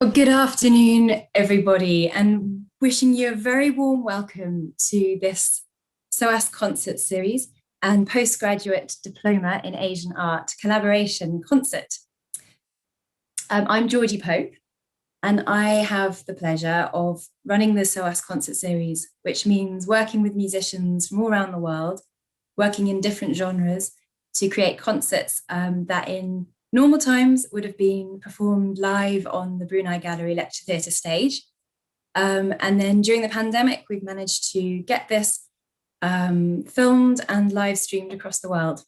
Well, good afternoon, everybody, and wishing you a very warm welcome to this SOAS concert series and postgraduate diploma in Asian art collaboration concert. I'm Georgie Pope, and I have the pleasure of running the SOAS concert series, which means working with musicians from all around the world, working in different genres to create concerts that in normal times would have been performed live on the Brunei Gallery Lecture Theatre stage. And then during the pandemic, we've managed to get this filmed and live streamed across the world.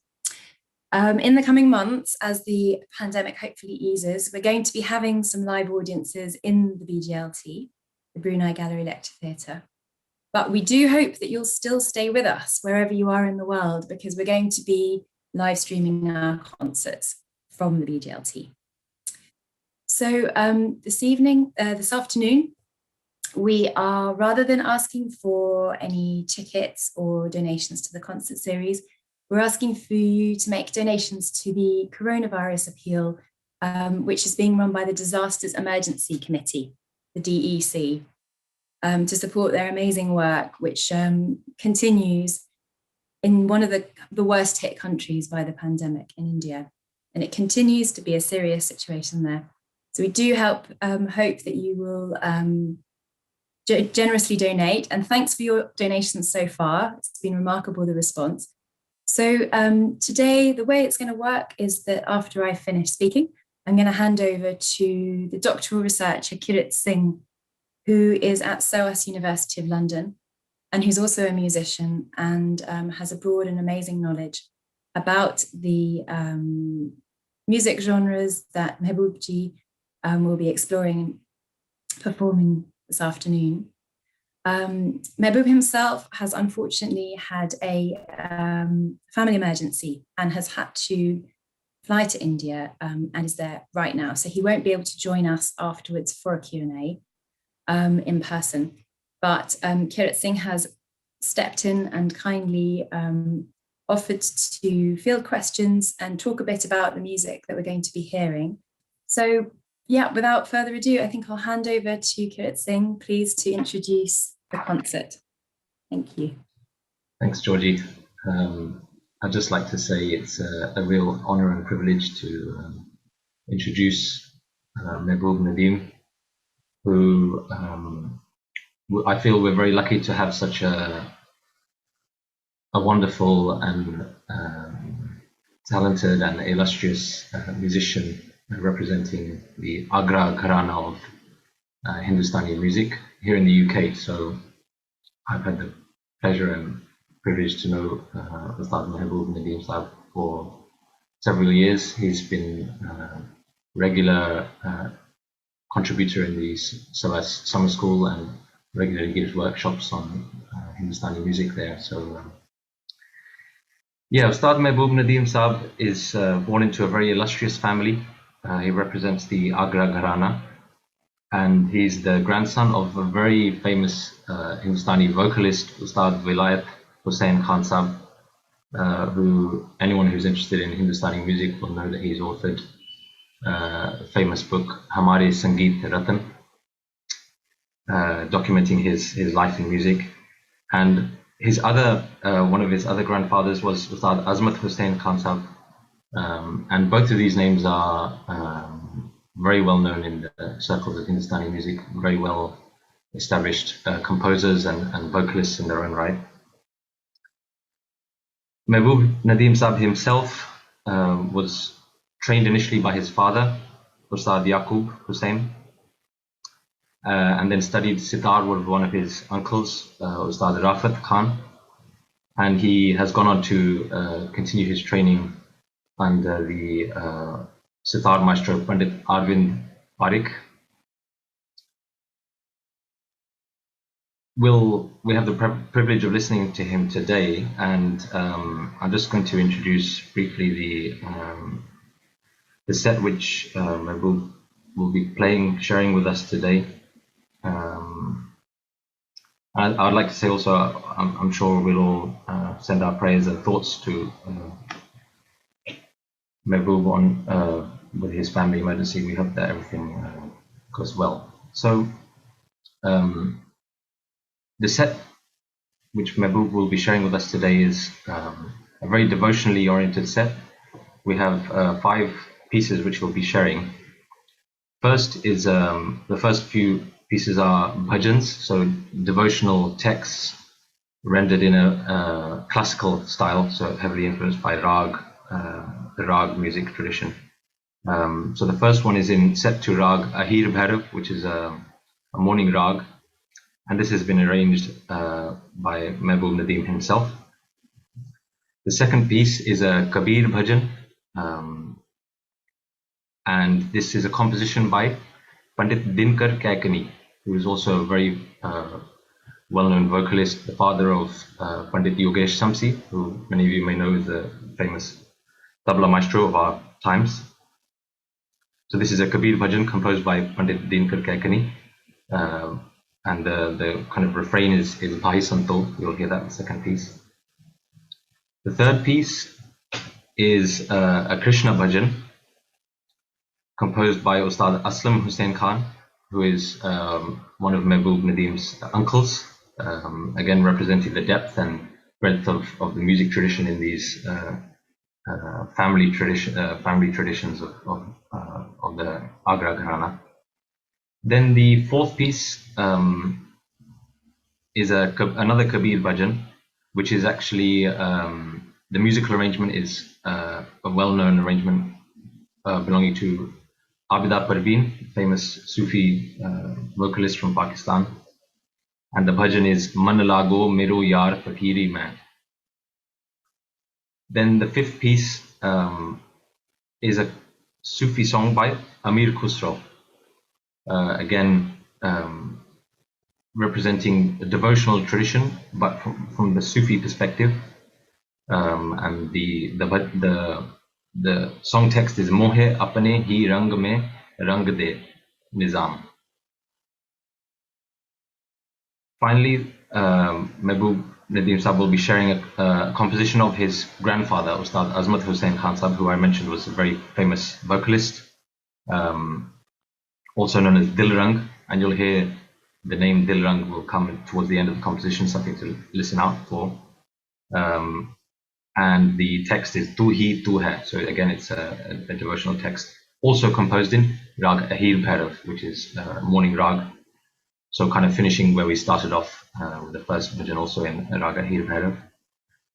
In the coming months, as the pandemic hopefully eases, we're going to be having some live audiences in the BGLT, the Brunei Gallery Lecture Theatre. But we do hope that you'll still stay with us wherever you are in the world, because we're going to be live streaming our concerts from the BGLT. So this afternoon, we are, rather than asking for any tickets or donations to the concert series, we're asking for you to make donations to the Coronavirus Appeal, which is being run by the Disasters Emergency Committee, the DEC, to support their amazing work, which continues in one of the worst hit countries by the pandemic, in India. And it continues to be a serious situation there. So we do hope that you will generously donate. And thanks for your donations so far. It's been remarkable, the response. So today, the way it's going to work is that after I finish speaking, I'm going to hand over to the doctoral researcher, Kirit Singh, who is at SOAS University of London, and who's also a musician and has a broad and amazing knowledge about the music genres that Mehboob ji will be exploring and performing this afternoon. Mehboob himself has unfortunately had a family emergency and has had to fly to India and is there right now. So he won't be able to join us afterwards for a Q&A in person. But Kirit Singh has stepped in and kindly offered to field questions and talk a bit about the music that we're going to be hearing. So yeah, without further ado, I think I'll hand over to Kirit Singh, please, to introduce the concert. Thank you. Thanks, Georgie. I'd just like to say it's a real honor and privilege to introduce Mehboob Nadeem, who I feel we're very lucky to have such a wonderful and talented and illustrious musician representing the Agra Gharana of Hindustani music here in the UK. So I've had the pleasure and privilege to know Ustad Mehboob Nadeem Sahab for several years. He's been a regular contributor in the SOAS summer school and regularly gives workshops on Hindustani music there. So yeah, Ustad Mehboob Nadeem Sahab is born into a very illustrious family. He represents the Agra Gharana, and he's the grandson of a very famous Hindustani vocalist, Ustad Vilayat Hussain Khan Sahab, who anyone who's interested in Hindustani music will know that he's authored a famous book, Hamare Sangeet Ratan, documenting his life in music. And his other one of his other grandfathers was Ustad Azmat Hussain Khan Sahab, and both of these names are very well known in the circles of Hindustani music, very well established composers and vocalists in their own right. Mehboob Nadeem Sahab himself was trained initially by his father, Ustad Yakub Hussain, and then studied sitar with one of his uncles, Ustad Rafat Khan, and he has gone on to continue his training under the sitar maestro Pandit Arvind Parikh. We have the privilege of listening to him today, and I'm just going to introduce briefly the set which Mehboob will be sharing with us today. I'd like to say also, I'm sure we'll all send our prayers and thoughts to Mehboob on with his family emergency. We hope that everything goes well. So the set which Mehboob will be sharing with us today is a very devotionally oriented set. We have 5 pieces which we'll be sharing. First is the first few pieces are bhajans, so devotional texts rendered in a classical style, so heavily influenced by the rag music tradition. So the first one is in set to rag Ahir Bhairav, which is a morning rag, and this has been arranged by Mehboob Nadeem himself. The second piece is a Kabir Bhajan, and this is a composition by Pandit Dinkar Kaikani, who is also a very well-known vocalist, the father of Pandit Yogesh Samsi, who many of you may know is the famous tabla maestro of our times. So this is a Kabir Bhajan composed by Pandit Dinkar Kaikani, and the kind of refrain is Bhai Santo. You'll hear that in the second piece. The third piece is a Krishna Bhajan composed by Ustad Yakub Hussain Khan, who is one of Mehboob Nadeem's uncles, again representing the depth and breadth of the music tradition in these family traditions of the Agra Gharana. Then the fourth piece is another Kabir Bhajan, which is actually the musical arrangement is a well-known arrangement belonging to Abida Parveen, famous Sufi vocalist from Pakistan, and the bhajan is Man Lago Mero Yar Fakiri Man. Then the fifth piece is a Sufi song by Amir Khusro, again representing a devotional tradition, but from the Sufi perspective, and the song text is Mohe apne hi rang mein rang de nizam. Finally, Mehboob Nadeem Sahab will be sharing a composition of his grandfather, Ustad Azmat Hussain Khan Sahab, who I mentioned was a very famous vocalist, also known as Dilrang, and you'll hear the name Dilrang will come towards the end of the composition, something to listen out for. And the text is Tu Hi Tu Hai. So again, it's a devotional text, also composed in Rag Ahir Bhairav, which is morning rag. So kind of finishing where we started off with the first bhajan, also in Rag Ahir Bhairav.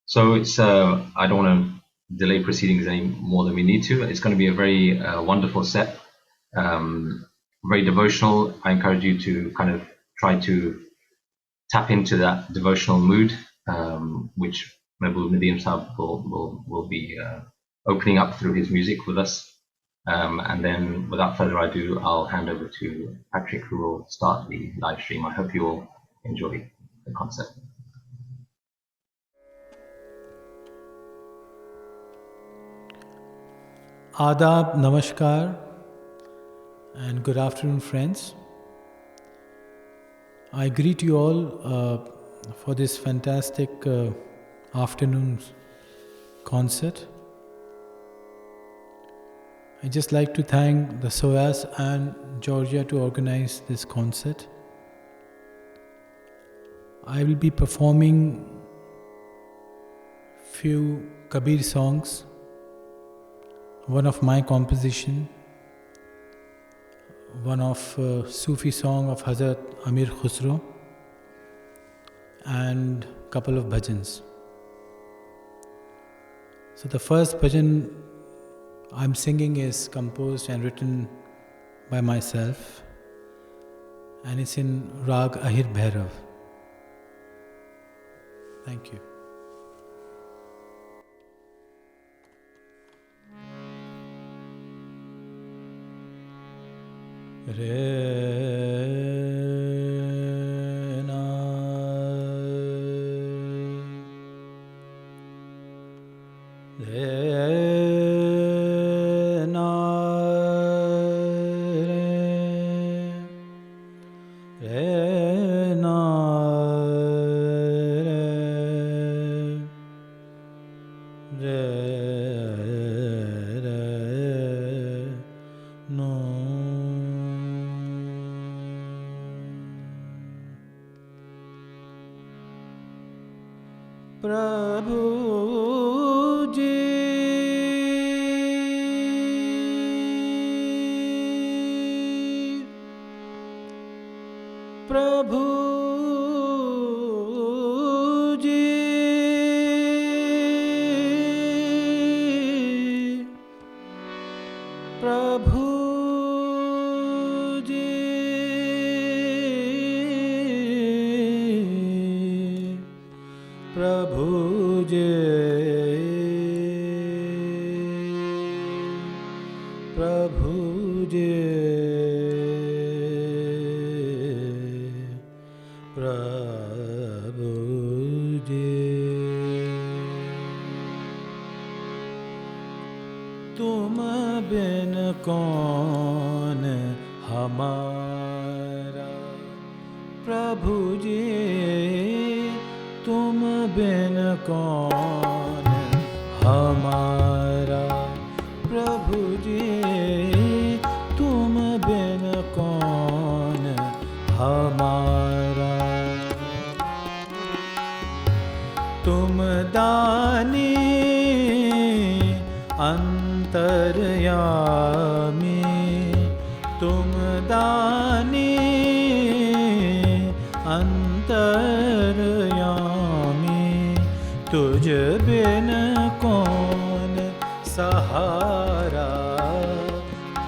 So it's I don't want to delay proceedings any more than we need to. It's going to be a very wonderful set, very devotional. I encourage you to kind of try to tap into that devotional mood, which Mehboob Nadeem Sahab will be opening up through his music with us. And then without further ado, I'll hand over to Patrick, who will start the live stream. I hope you all enjoy the concert. Adab, Namaskar, and good afternoon, friends. I greet you all for this fantastic afternoon's concert. I'd just like to thank the SOAS and Georgia to organize this concert. I will be performing few Kabir songs, one of my composition, one of Sufi song of Hazrat Amir Khusro, and couple of bhajans. So the first bhajan I'm singing is composed and written by myself, and it's in Rag Ahir Bhairav. Thank you. Re na re na re na re re no. प्रभु जी प्रभु जी प्रभु जी प्रभु जी प्रभु जी प्रभु जी तुम बिन कौन हमारा प्रभु जी तुम बिन कौन हमारा प्रभु जी तुम बिन कौन हमारा तुम दानी अंतर्यामी तुम दानी अंतर्यामी तुझ बिन कौन सहारा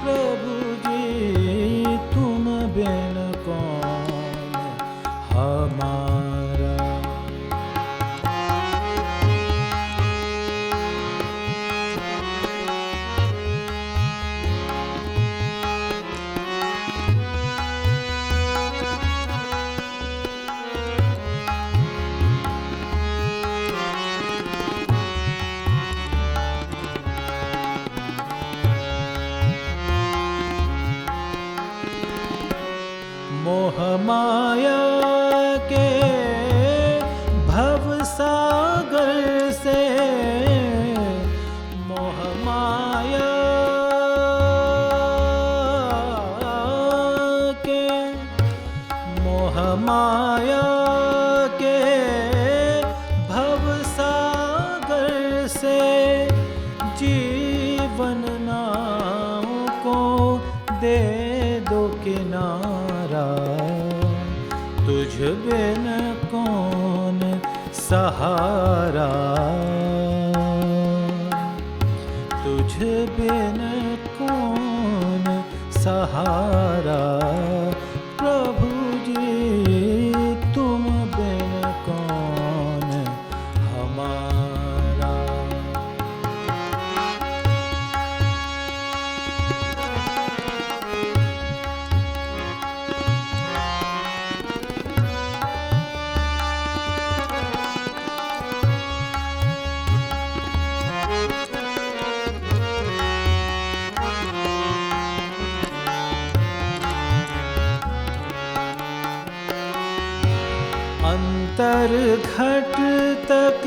प्रभु जी तुम बिन कौन हमारा मोह माया के भव सागर से मोह माया के मोह माया के भव सागर से जीवन नाव को दे दो किनारा तुझ बिन कौन सहारा तुझ बिन कौन सहारा प्रभु जी तुम बिन कौन हमारा अंतर घट तक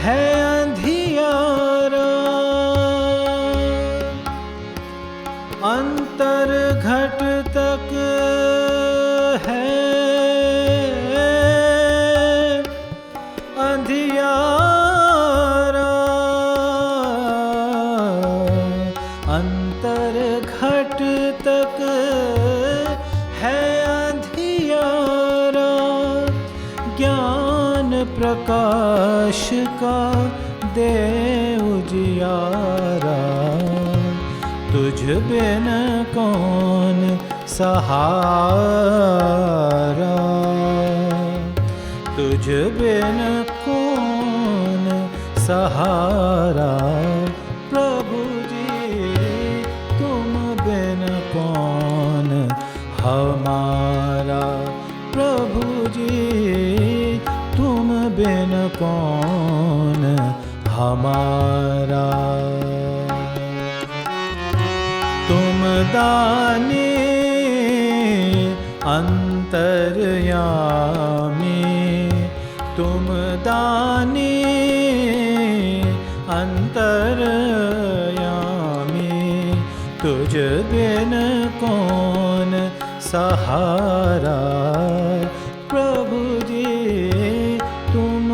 है अंधियारा अंतर घट तक है अंधियारा अंतर घट तक है अंधियारा ज्ञान प्रकाश का दे उजियारा तुझ बिन कौन सहारा तुझ बिन कौन सहारा प्रभु जी तुम बिन कौन हमारा प्रभु जी तुम बिन कौन हमारा तुम दानी अंतर्यामी तुम दानी अंतर्यामी तुझ बिन कौन सहारा प्रभु जी तुम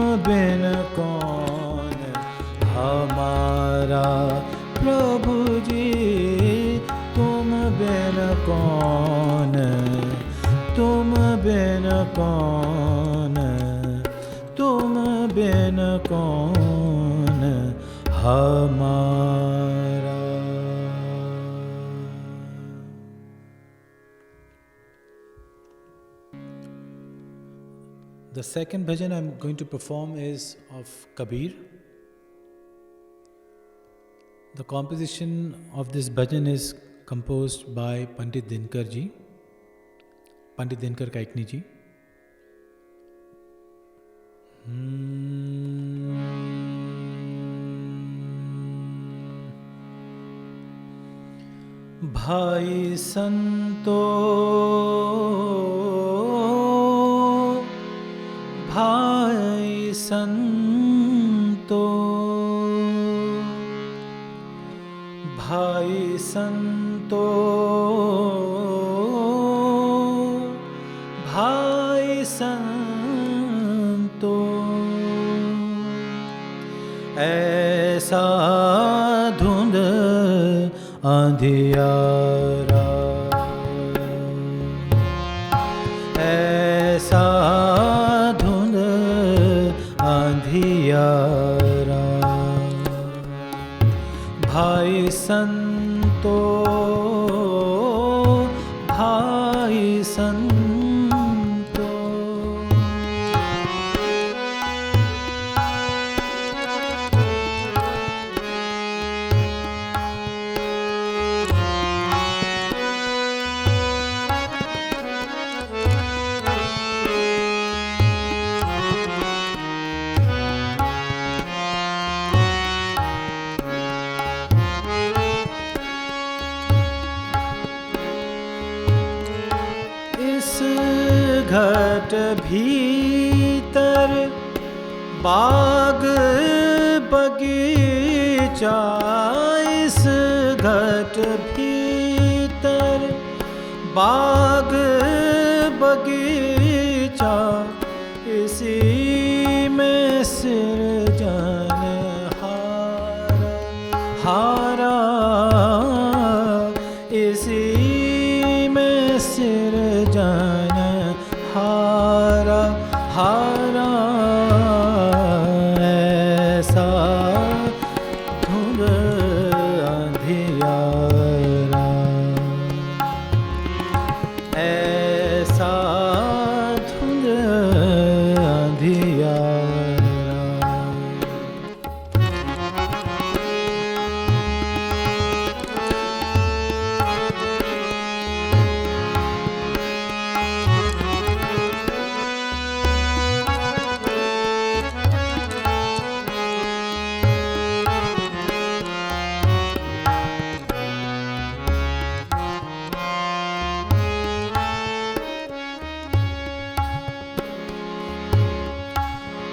कौन, तुम बिन कौन हमारा। The second bhajan I'm going to perform is of Kabir. The composition of this bhajan is composed by Pandit Dinkar ji, Pandit Dinkar Kaikni ji. भाई संतो, भाई संतो, भाई संतो, भाई संतो, ऐसा धुंध अंधियारा, ऐसा धुंध अंधियारा, भाई संतो, भाई संतो। घट भीतर बाग बगीचा, इस घट भीतर बाग बगीचा, इसी में सृजन हारा, हारा, इसी में सृजन हारा, हारा, ऐसा धुंध अंधियारा, ऐसा धुंध अंधियारा।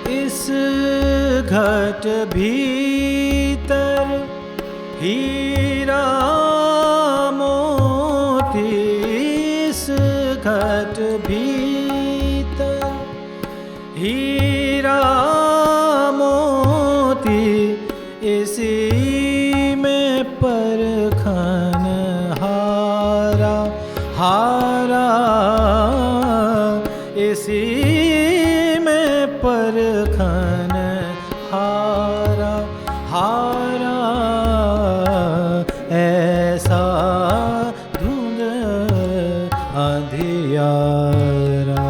इस घट भीतर हीरा मोती, इस घट भीतर हीरा मोती, इसी में परखन हारा, हारा, इसी में परखन हारा, हारा, ऐसा धुंध अंधियारा,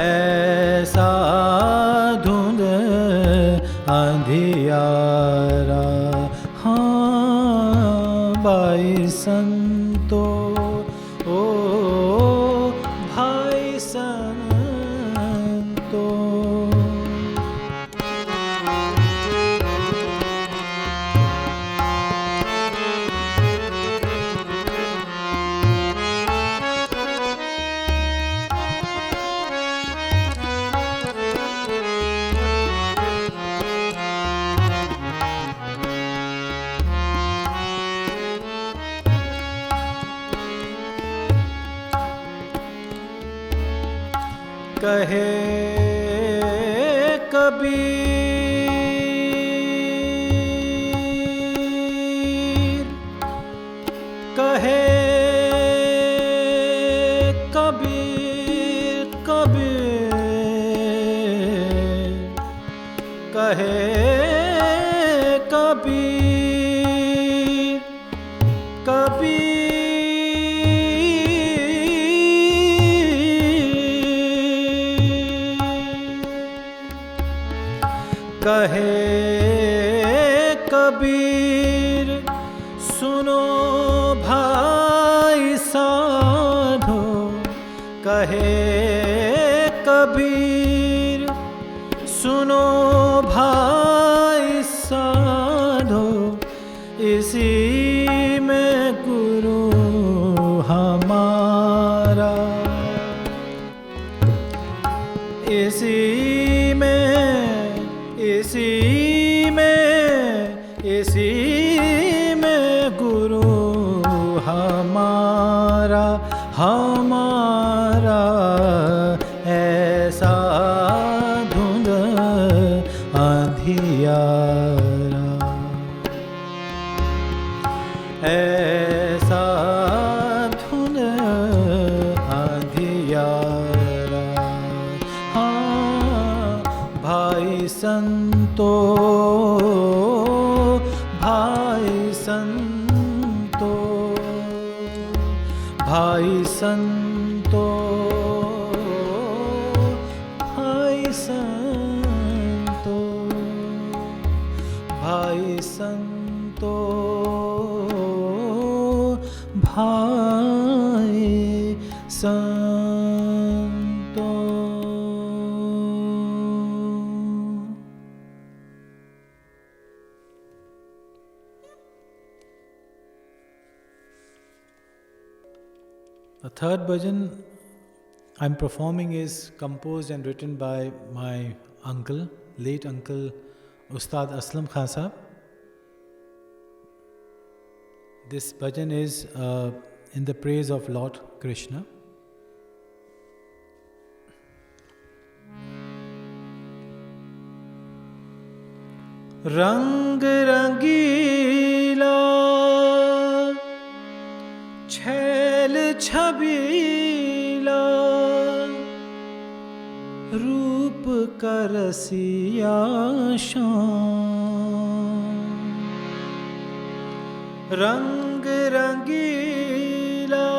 ऐसा धुंध अंधियारा। हाँ भाई संतो, ओ भाई संतो। कहे कबीर, कहे कबीर, कहे कबीर सुनो भाई साधो, कहे कबीर सुनो भाई साधो, इसी में गुरु हमारा, इसी में गुरु हमारा, हमारा ऐसा धुंध अंधियारा, ऐसा धुंध अंधियारा। हाँ भाई संतो, भाई संतो, भाई संतो, भाई संतो, भाई संतो, भाई संतो। The third bhajan I'm performing is composed and written by my uncle, late uncle Ustad Aslam Khan Sahab. This bhajan is in the praise of Lord Krishna. रंग रंगीला छैल छबीला रूप करसिया श्याम, रंग रंगीला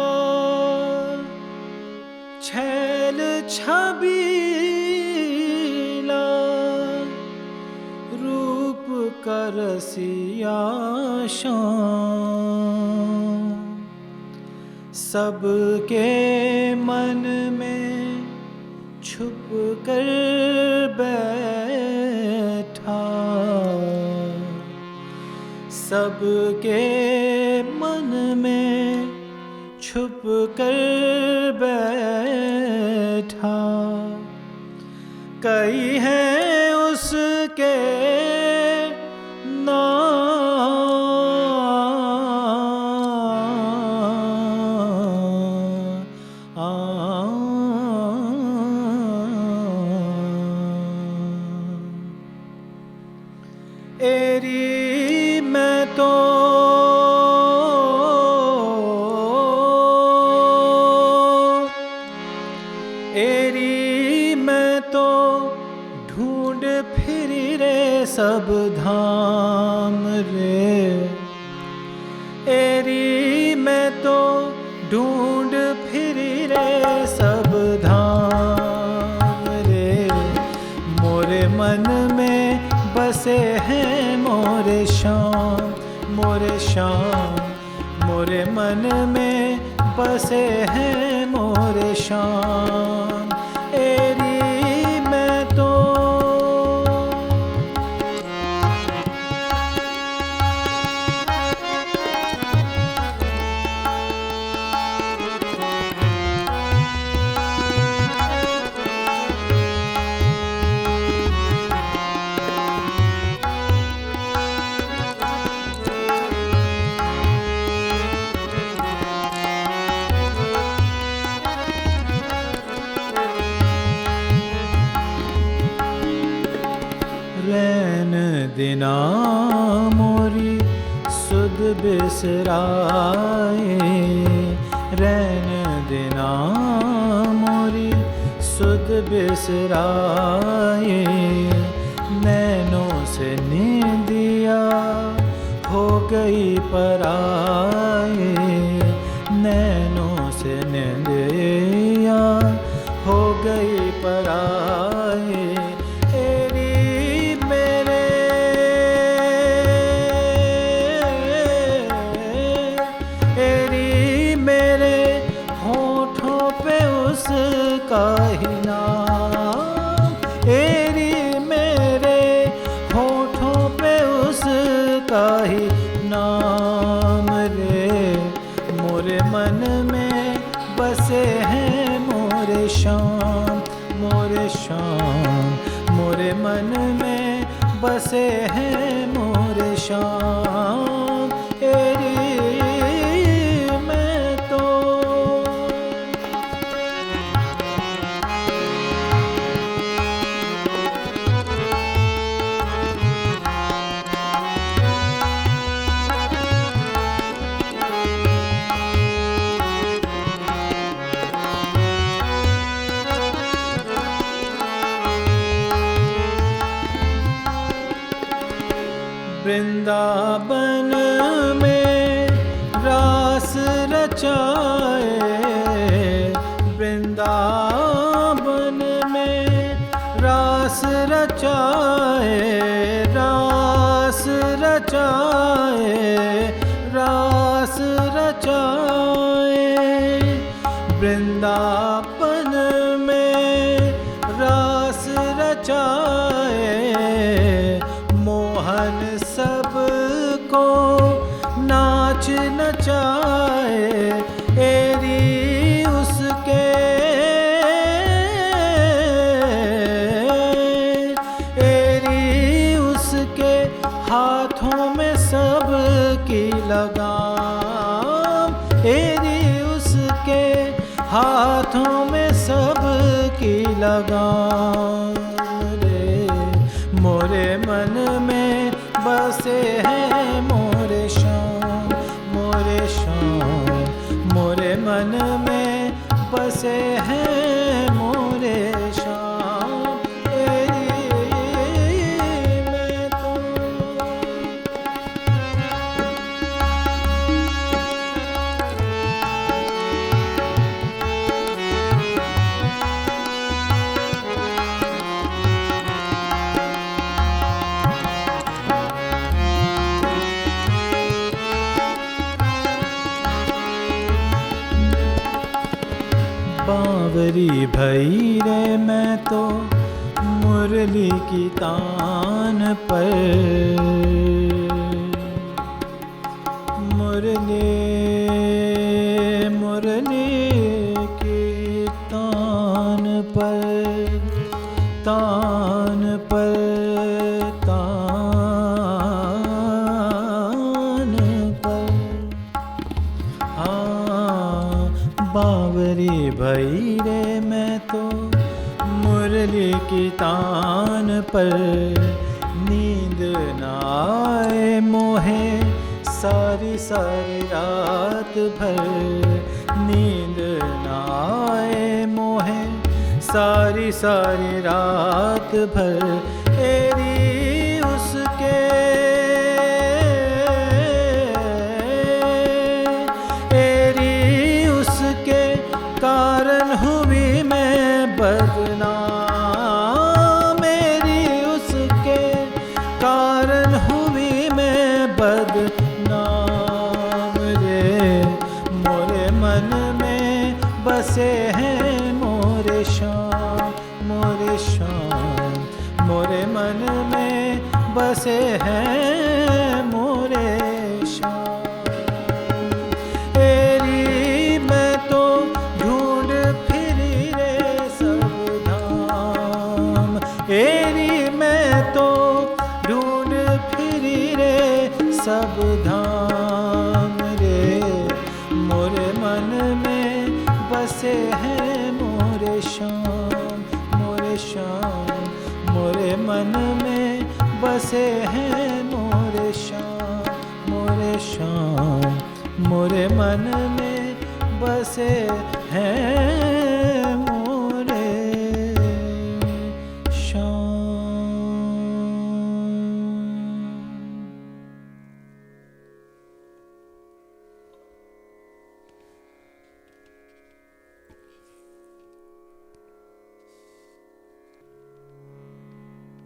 छैल छबीला रूप करसिया श्याम, सबके मन में छुप कर बैठा, सबके मन में छुप कर बैठा। कई हैं उसके एरी मैं तो एरी मैं तो ढूंढ फिर रे सब धाम रे, एरी मैं तो ढूंढ फिर रे सब धाम रे, मोरे मन में बसे हैं मोरे श्याम, मोरे श्याम, मोरे मन में बसे हैं मोरे श्याम, एरी मैं तो दिना मोरी सुध बिसराए, रैन दिना मोरी सुध बिसराए, नैनों से नींदिया हो गई पराए, नैनों से नींदिया हो गई पराए, एरी मेरे ही नाम, एरी मेरे होठों पे उसका ही नाम रे। मोरे मन में बसे हैं मोरे शाम, मोरे शाम, मोरे मन में बसे हैं मोरे शाम, एरी मैं तो। वृंदावन में रास रचाए, वृंदावन में रास रचाए, रास रचाए, रास रचाए। वृंदावन में रास रचाए, मोहन सबको नाच नचाए, एरी उसके, एरी उसके हाथों में सबकी लगाम, एरी उसके हाथों में सबकी लगाम रे। मोरे मन में बसे हैं मोरे शाम, मोरे शाम, मोरे मन में बसे हैं मोरे शाम, एरी मैं तो। बावरी भई रे मैं तो मुरली की तान पर, मुरली मुरली की तान पर, तान पर, तान पर। हाँ बावरी भई रे मैं तो मुरली की तान पर, नींद न आए मोहे सारी सारी रात भर, नींद न आए मोहे सारी सारी रात भर, एरी उसके, एरी उसके कारण हुई मैं बदनाम, मेरी उसके कारण हुई मैं बदनाम रे। मोरे मन में बसे हैं मोरे शाम, मोरे शाम, मोरे मन में बसे हैं मोरे शाम, एरी मैं तो ढूंढ फिरी रे सब धाम, एरी मैं तो ढूंढ फिरी रे सब धाम रे। मोरे मन में बसे हैं मोरे शाम, मोरे शाम, मोरे मन में बसे हैं मोरे शाम, मोरे शाम, मोरे मन में बसे हैं मोरे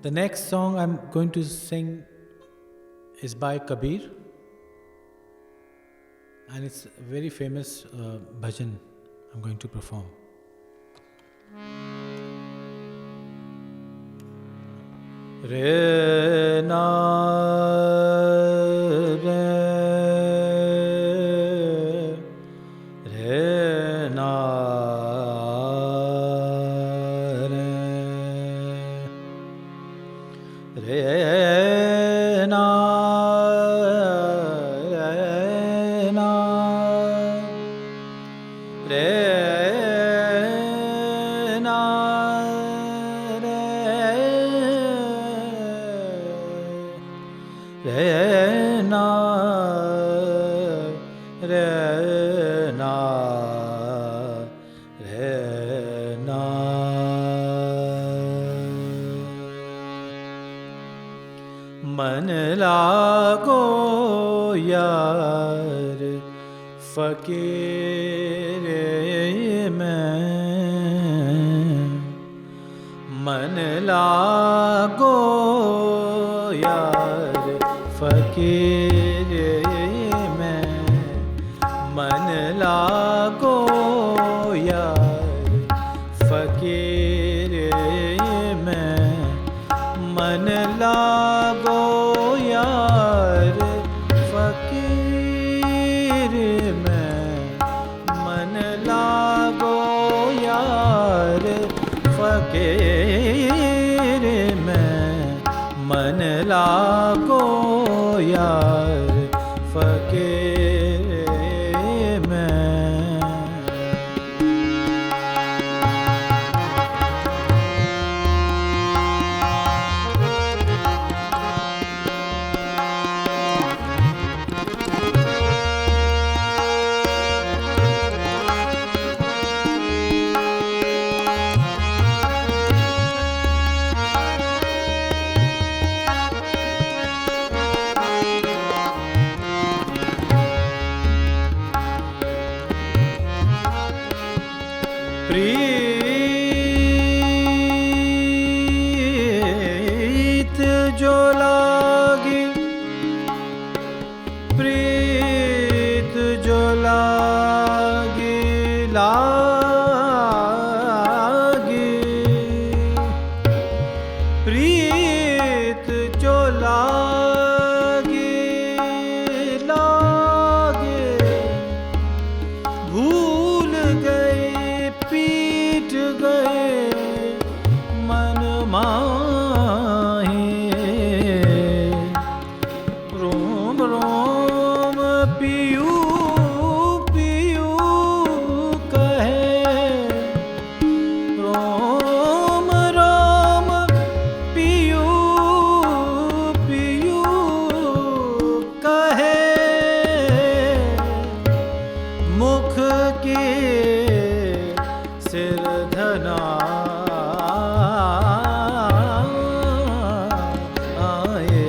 The next song I'm going to sing is by Kabir, and it's a very famous bhajan I'm going to perform. Re na re re na re re na re na re मन लागो यार फकीर में मन लागो यार फकीर में मन लागो यार फकीर में मन लागो यार फकीर में मन लागो यार फकीर में मन लागो यार फकीर में प्रीत जो लागी प्रीत जो लागी लागी प्रीत जो लागी लागे भूल गए पीट गए मन माहे रोम रोम पियू पियू कहे रोम रोम पियू पियू कहे मुख के सिर धना आए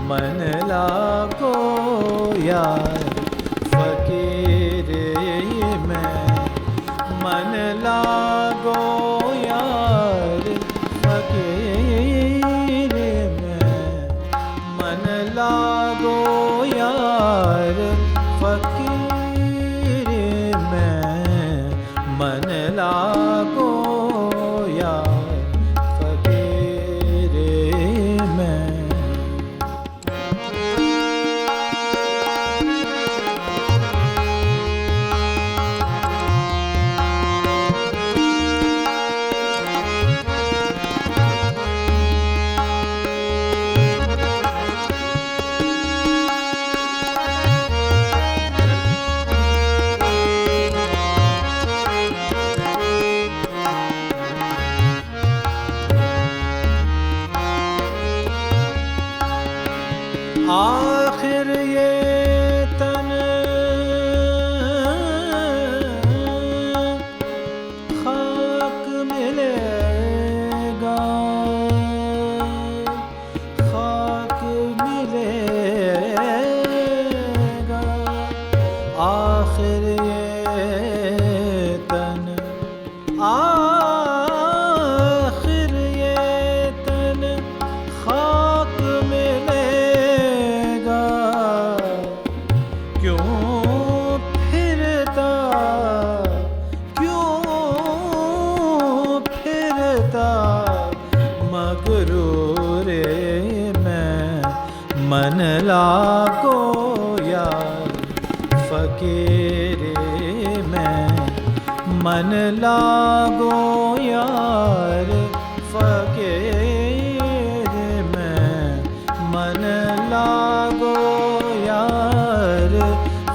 मन लागो यार फकीर में मन लागो यार फकीर में मन लागो यार फकीर में मन लागो यार फकीर में मन लागो यार फकीरे में, मन लागो यार फकीरे में, मन लागो यार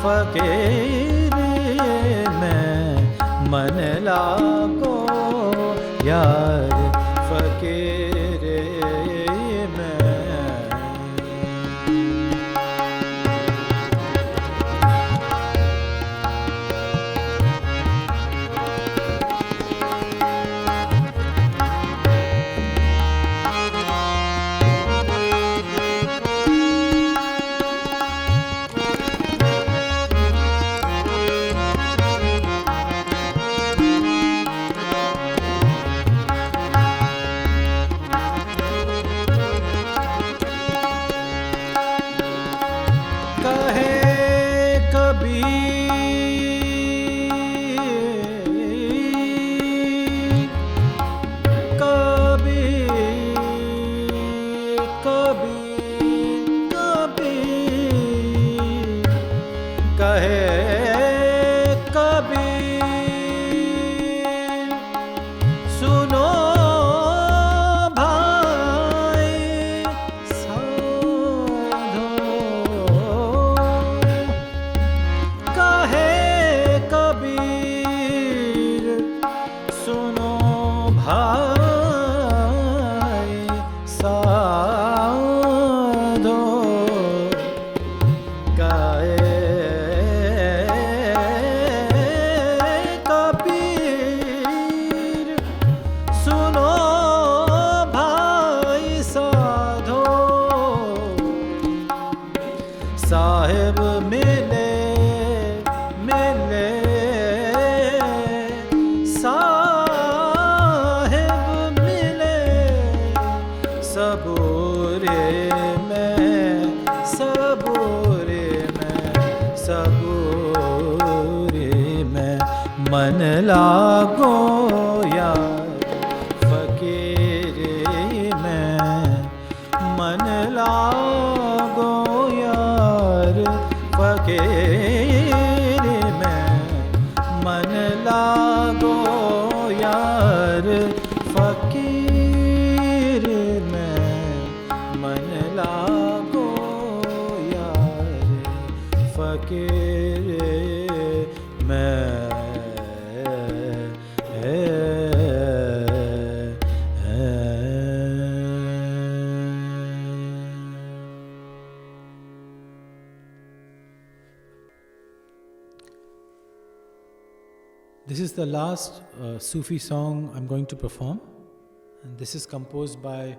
फकीरे में, मन लागो यार फकीरे में। मन लागो यार फकीरे में, मन लागो यार फकीरे में, मन लागो यार फकीरे में, मन लागो यार फकीरे में। This is the last Sufi song I'm going to perform, and this is composed by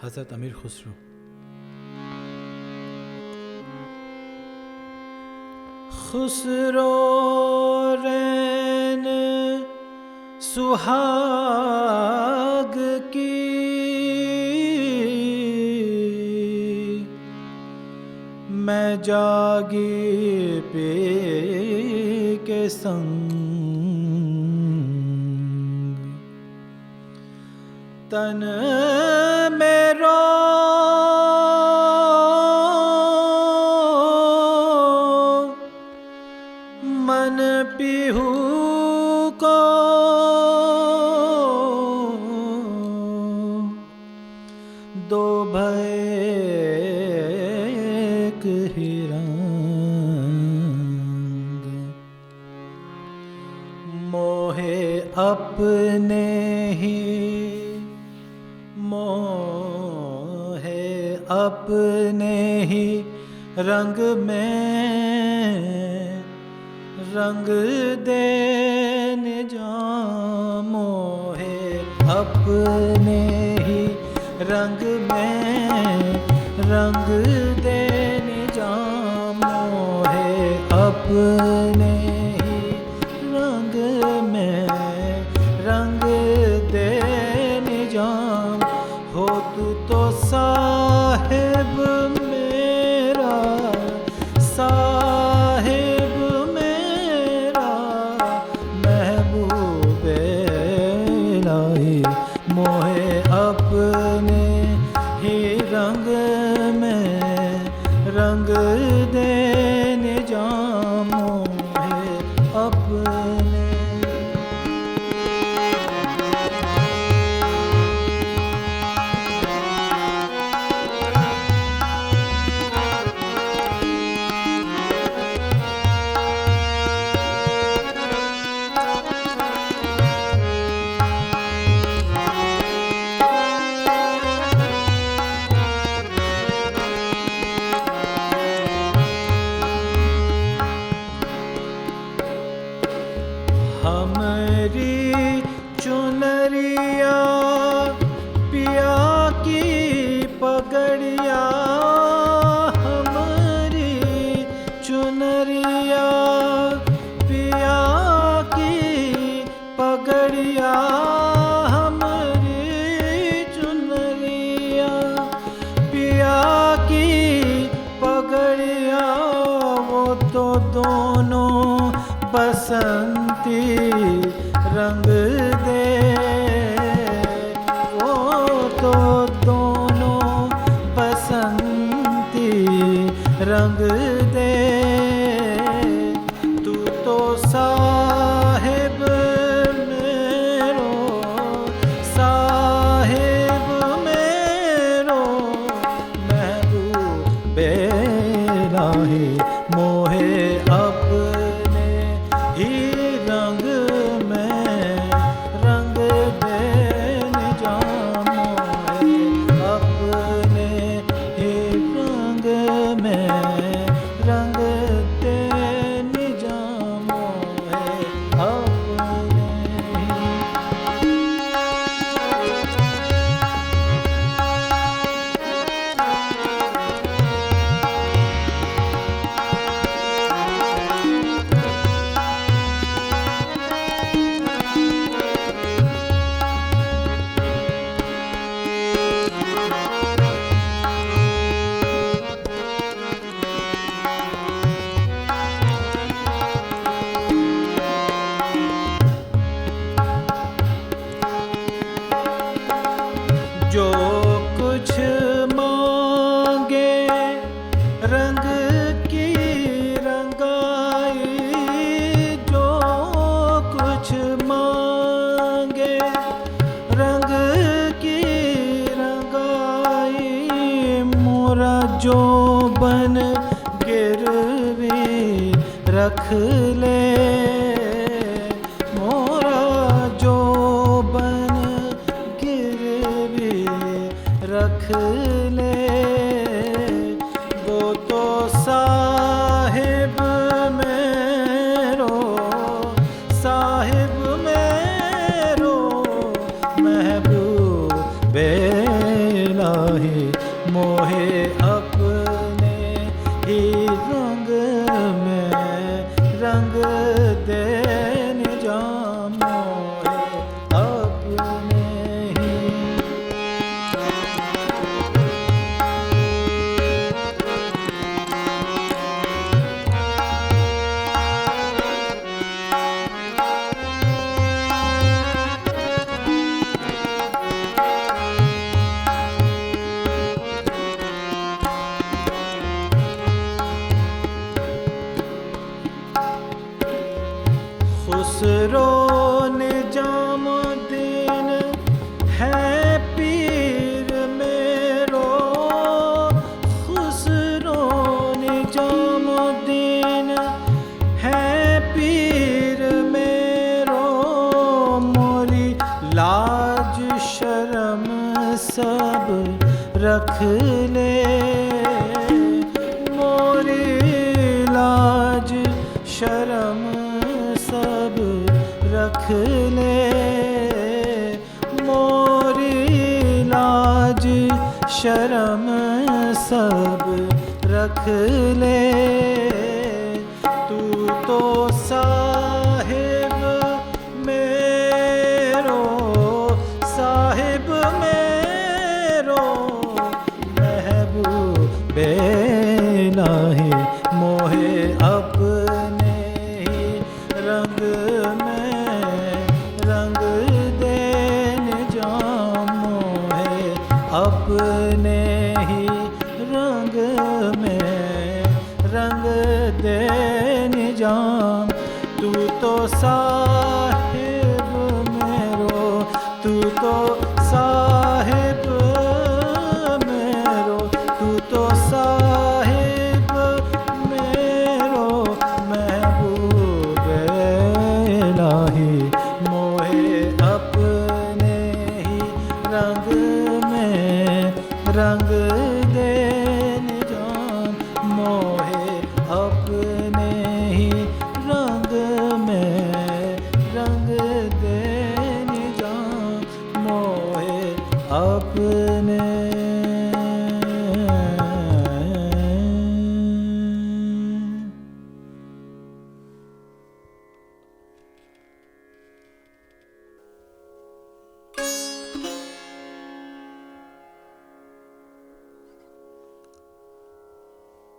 Hazrat Amir Khusro. Khusro rene सुहाग की मैं जागी पे के संग तन मेरो मन पीहू को दो भैक हिरंग मोहे अपने ही मोहे अपने ही रंग में रंग देने जामो है अपने ही रंग में रंग देने जामो है अपने ही रंग में रंग देने जाम हो तू तो साहिब मेरा साहिब मेरा महबूब मोहे अपने ही रंग में हमरी चुनरिया पिया की पगड़िया, हमरी चुनरिया पिया की पगड़िया, हमरी चुनरिया पिया की पगड़िया, वो तो दोनों बसंती रंग दे, वो तो दोनों बसंती रंग दे। तू तो साहिब मेरो, साहिब मेरो, महबूब इलाही मोहे अपने ही रंग में रंग दे निजाम, अपने ही रंग में रंग दे निजाम अपने ही। जो कुछ मांगे रंग की रंगाई, जो कुछ मांगे रंग की रंगाई, मोरा जो बन गिरवी रख ले, मोरा जो बन गिरवी रख ले, वो तो साहिब मेरो, साहिब मेरो, महबूब इलाही मोहे अपने ही रंग में रंग दे निजाम मोहे अपने ही। खुसरो निजामुद्दीन है पीर मेरो, खुसरो निजामुद्दीन है पीर मेरो, मोरी लाज शर्म सब रख ले, मोरी लाज शर्म सब रख ले, मोरी लाज शर्म सब रख ले। तू तो साहिब मेरो, साहिब मेरो, महबूब इलाही मोहे अपने ही रंग में रंग दे निजाम मोहे अपने ही रंग में रंग दे निजाम। तू तो साहिब मेरो, तू तो साहिब मेरो, तू तो साहिब मेरो, महबूब इलाही मोहे अपने ही रंग में रंग दे निजाम मोहे अपने ही रंग में अपने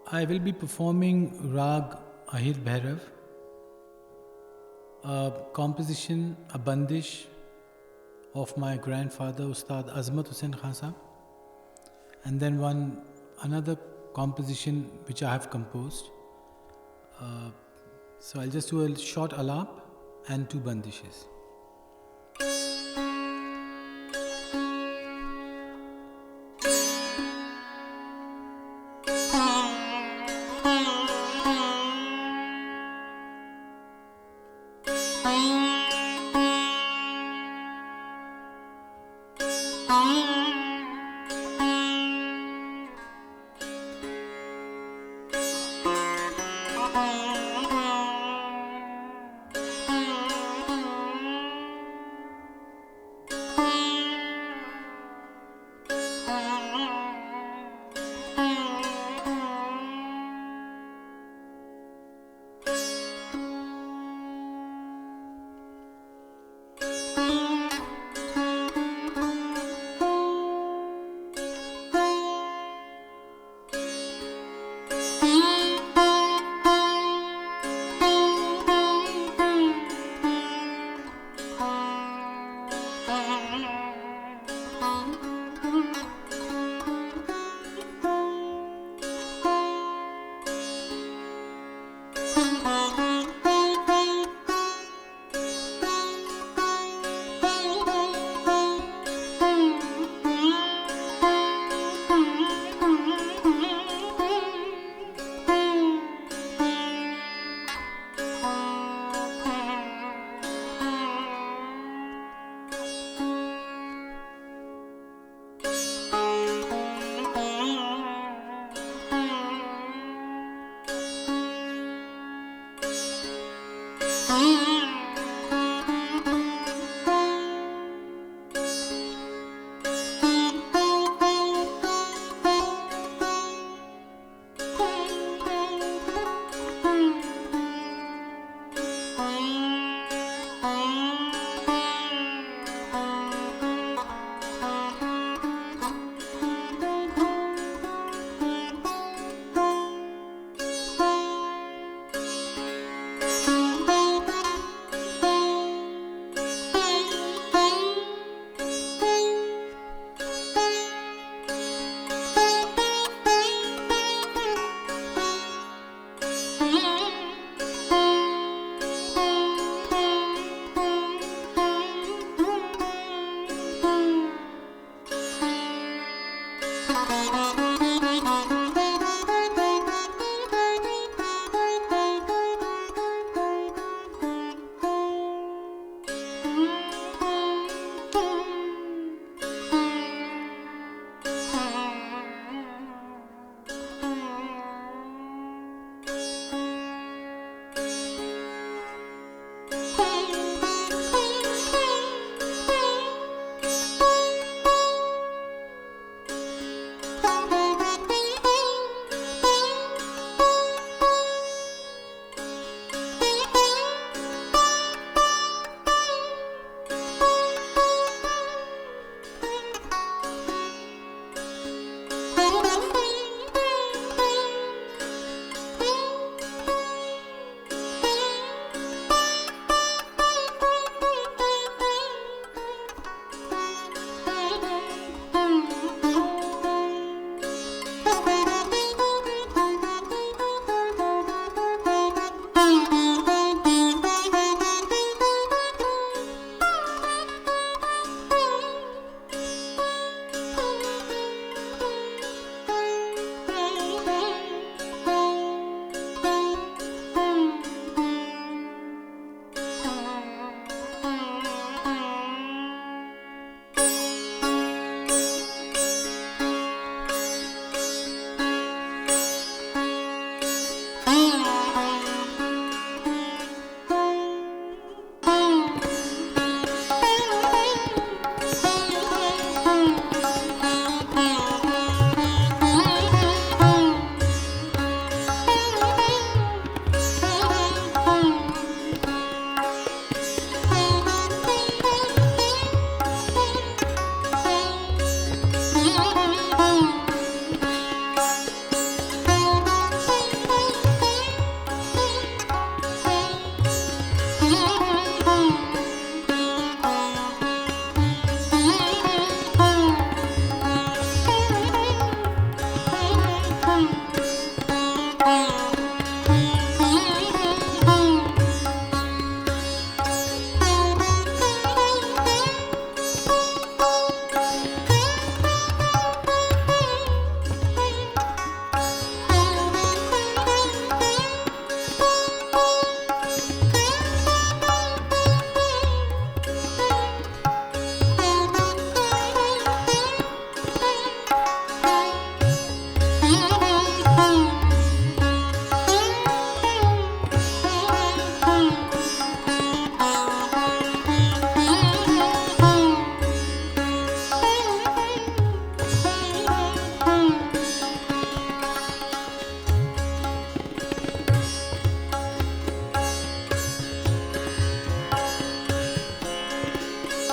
I will be performing Rag Ahir Bhairav, a composition, a bandish of my grandfather Ustad Azmat Hussain Khan Sahab, and then another composition which I have composed. So I'll just do a short alap and two bandishes.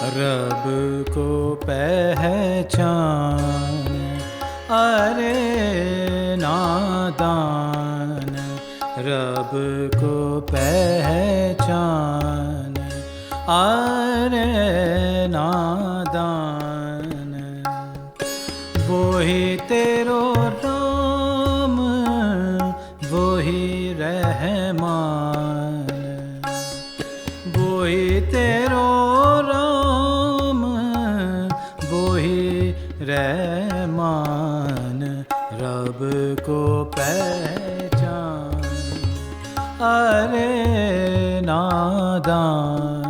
रब को पहचान अरे नादान, रब को पहचान अरे नादान। वो ही तेरो राम वो ही रहमान, वो ही तेरो राम वो ही रहमान, रब को पहचान अरे नादान।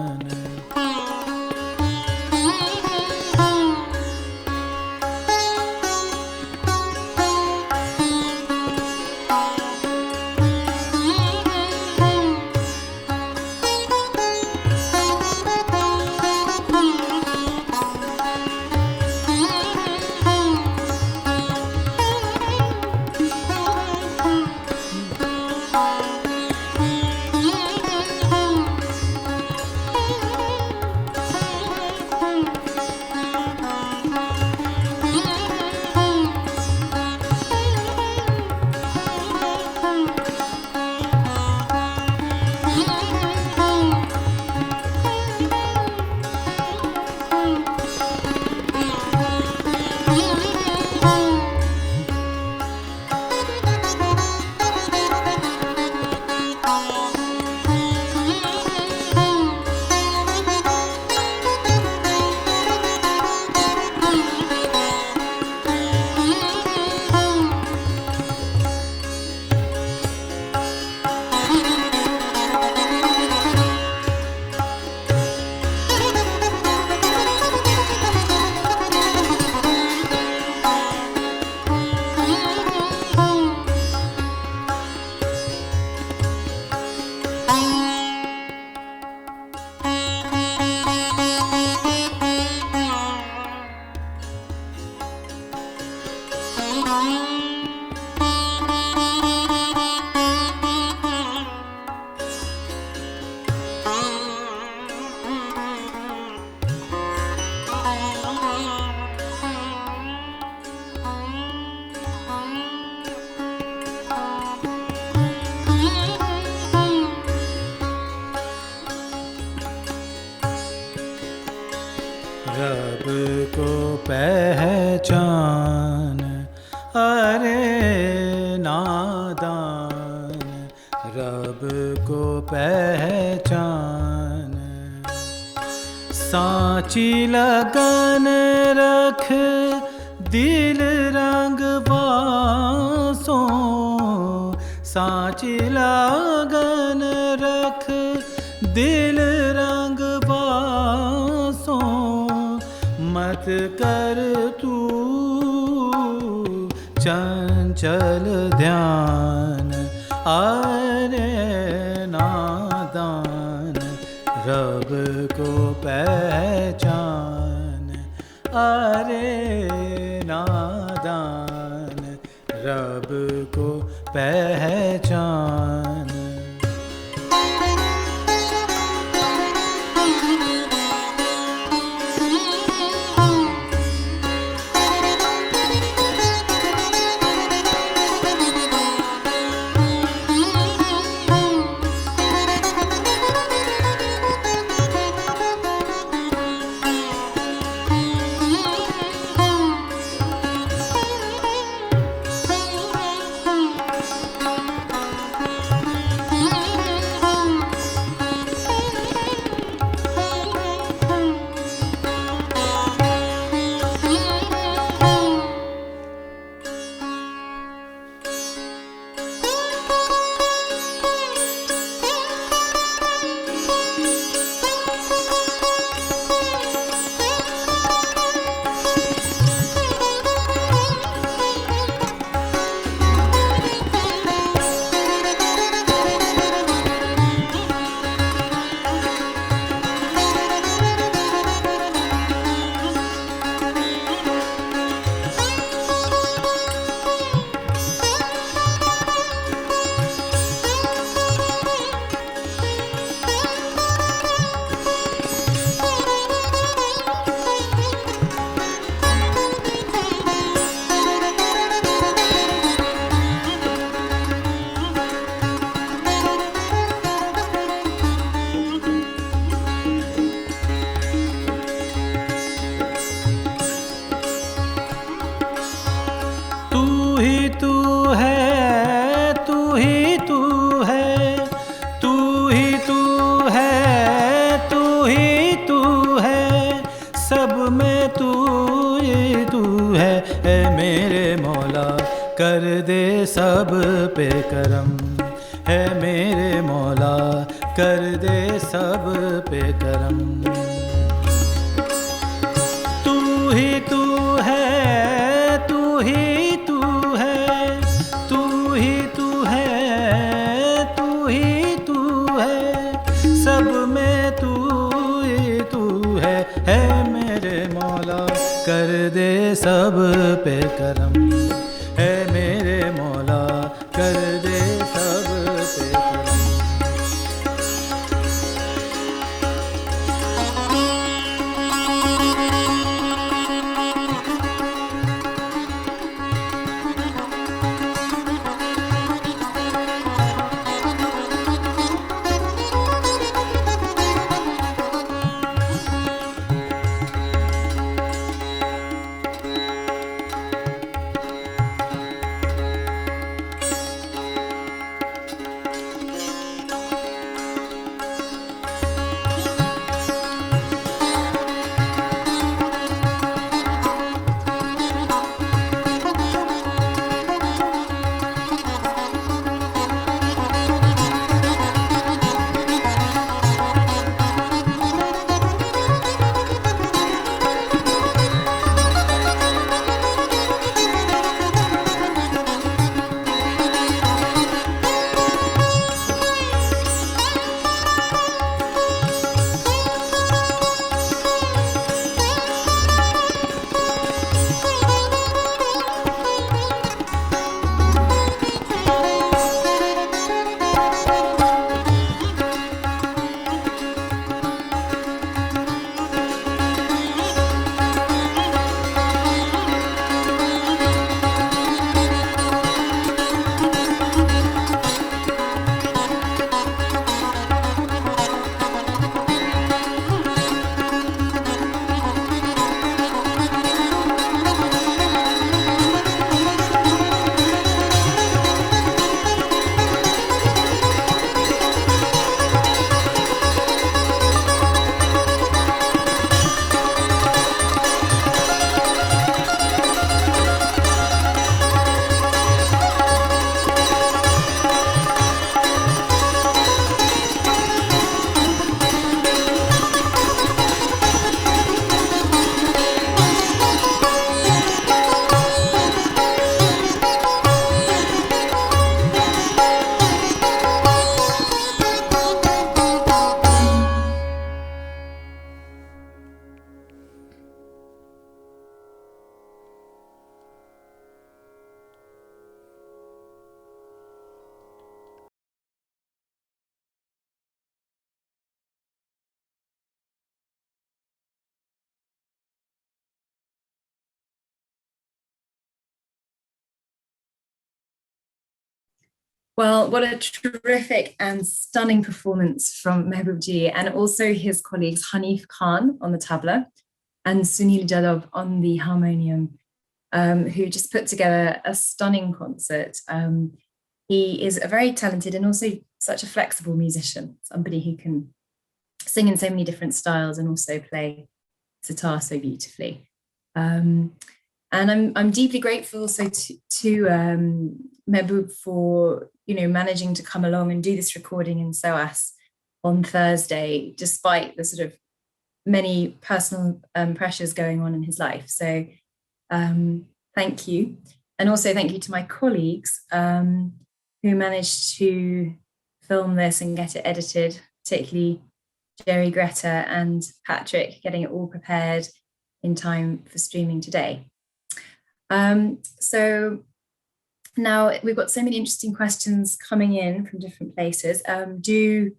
रब को पहचान अरे नादान, रब को पहचान। सांची लगन रख दिल रंग बासों, सांची लगन रख दिल रंग बासों, मत कर तू चंचल ध्यान अरे नादान, रब को पहचान अरे नादान, रब को पहचान। दे सब पे करम है मेरे मौला कर दे सब पे करम तू ही तू है तू ही तू है तू ही तू है तू ही तू है सब में तू ही तू है मेरे मौला कर दे सब पे करम है मेरे मौला कर दे सब पे करम Well, what a terrific and stunning performance from Mehboob ji, and also his colleagues Hanif Khan on the tabla and Sunil Jadov on the harmonium, who just put together a stunning concert. He is a very talented and also such a flexible musician, somebody who can sing in so many different styles and also play sitar so beautifully. And I'm deeply grateful also to Mehboob for managing to come along and do this recording in SOAS on Thursday, despite the sort of many personal pressures going on in his life. So thank you. And also thank you to my colleagues who managed to film this and get it edited, particularly Jerry, Greta and Patrick, getting it all prepared in time for streaming today. So now we've got so many interesting questions coming in from different places. Do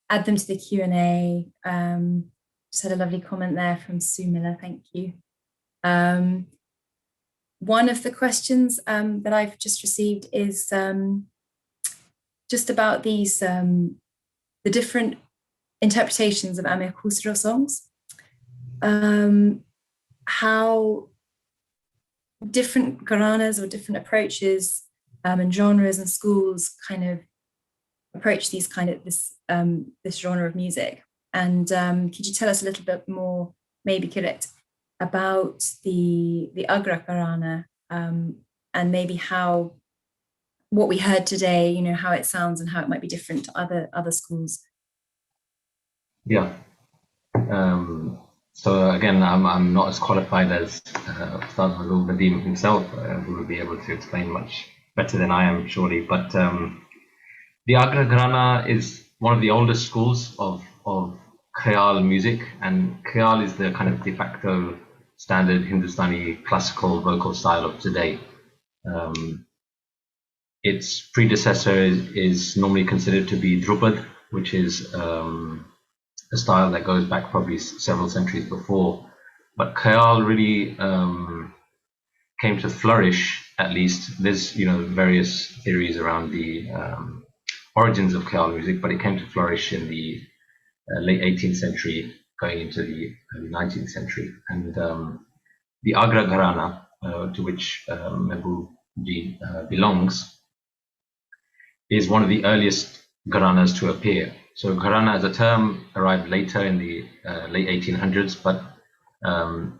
add them to the Q&A. Just had a lovely comment there from Sue Miller, thank you. One of the questions that I've just received is just about these, the different interpretations of Amir Khusro songs. How different gharanas or different approaches and genres and schools kind of approach these this genre of music. And could you tell us a little bit more, maybe Kirit, about the Agra Gharana and maybe how what we heard today, you know, how it sounds and how it might be different to other schools? Yeah. So again, I'm not as qualified as Ustad Mehboob Nadeem himself, who will be able to explain much better than I am, surely. But the Agra Gharana is one of the oldest schools of Khayal music, and Khayal is the kind of de facto standard Hindustani classical vocal style of today. Its predecessor is normally considered to be Drupad, which is a style that goes back probably several centuries before. But Khayal really came to flourish, at least. There's, you know, various theories around the origins of Khayal music, but it came to flourish in the late 18th century, going into the early 19th century. And the Agra Gharana, to which Mehboob ji belongs, is one of the earliest gharanas to appear. So gharana as a term arrived later in the late 1800s, but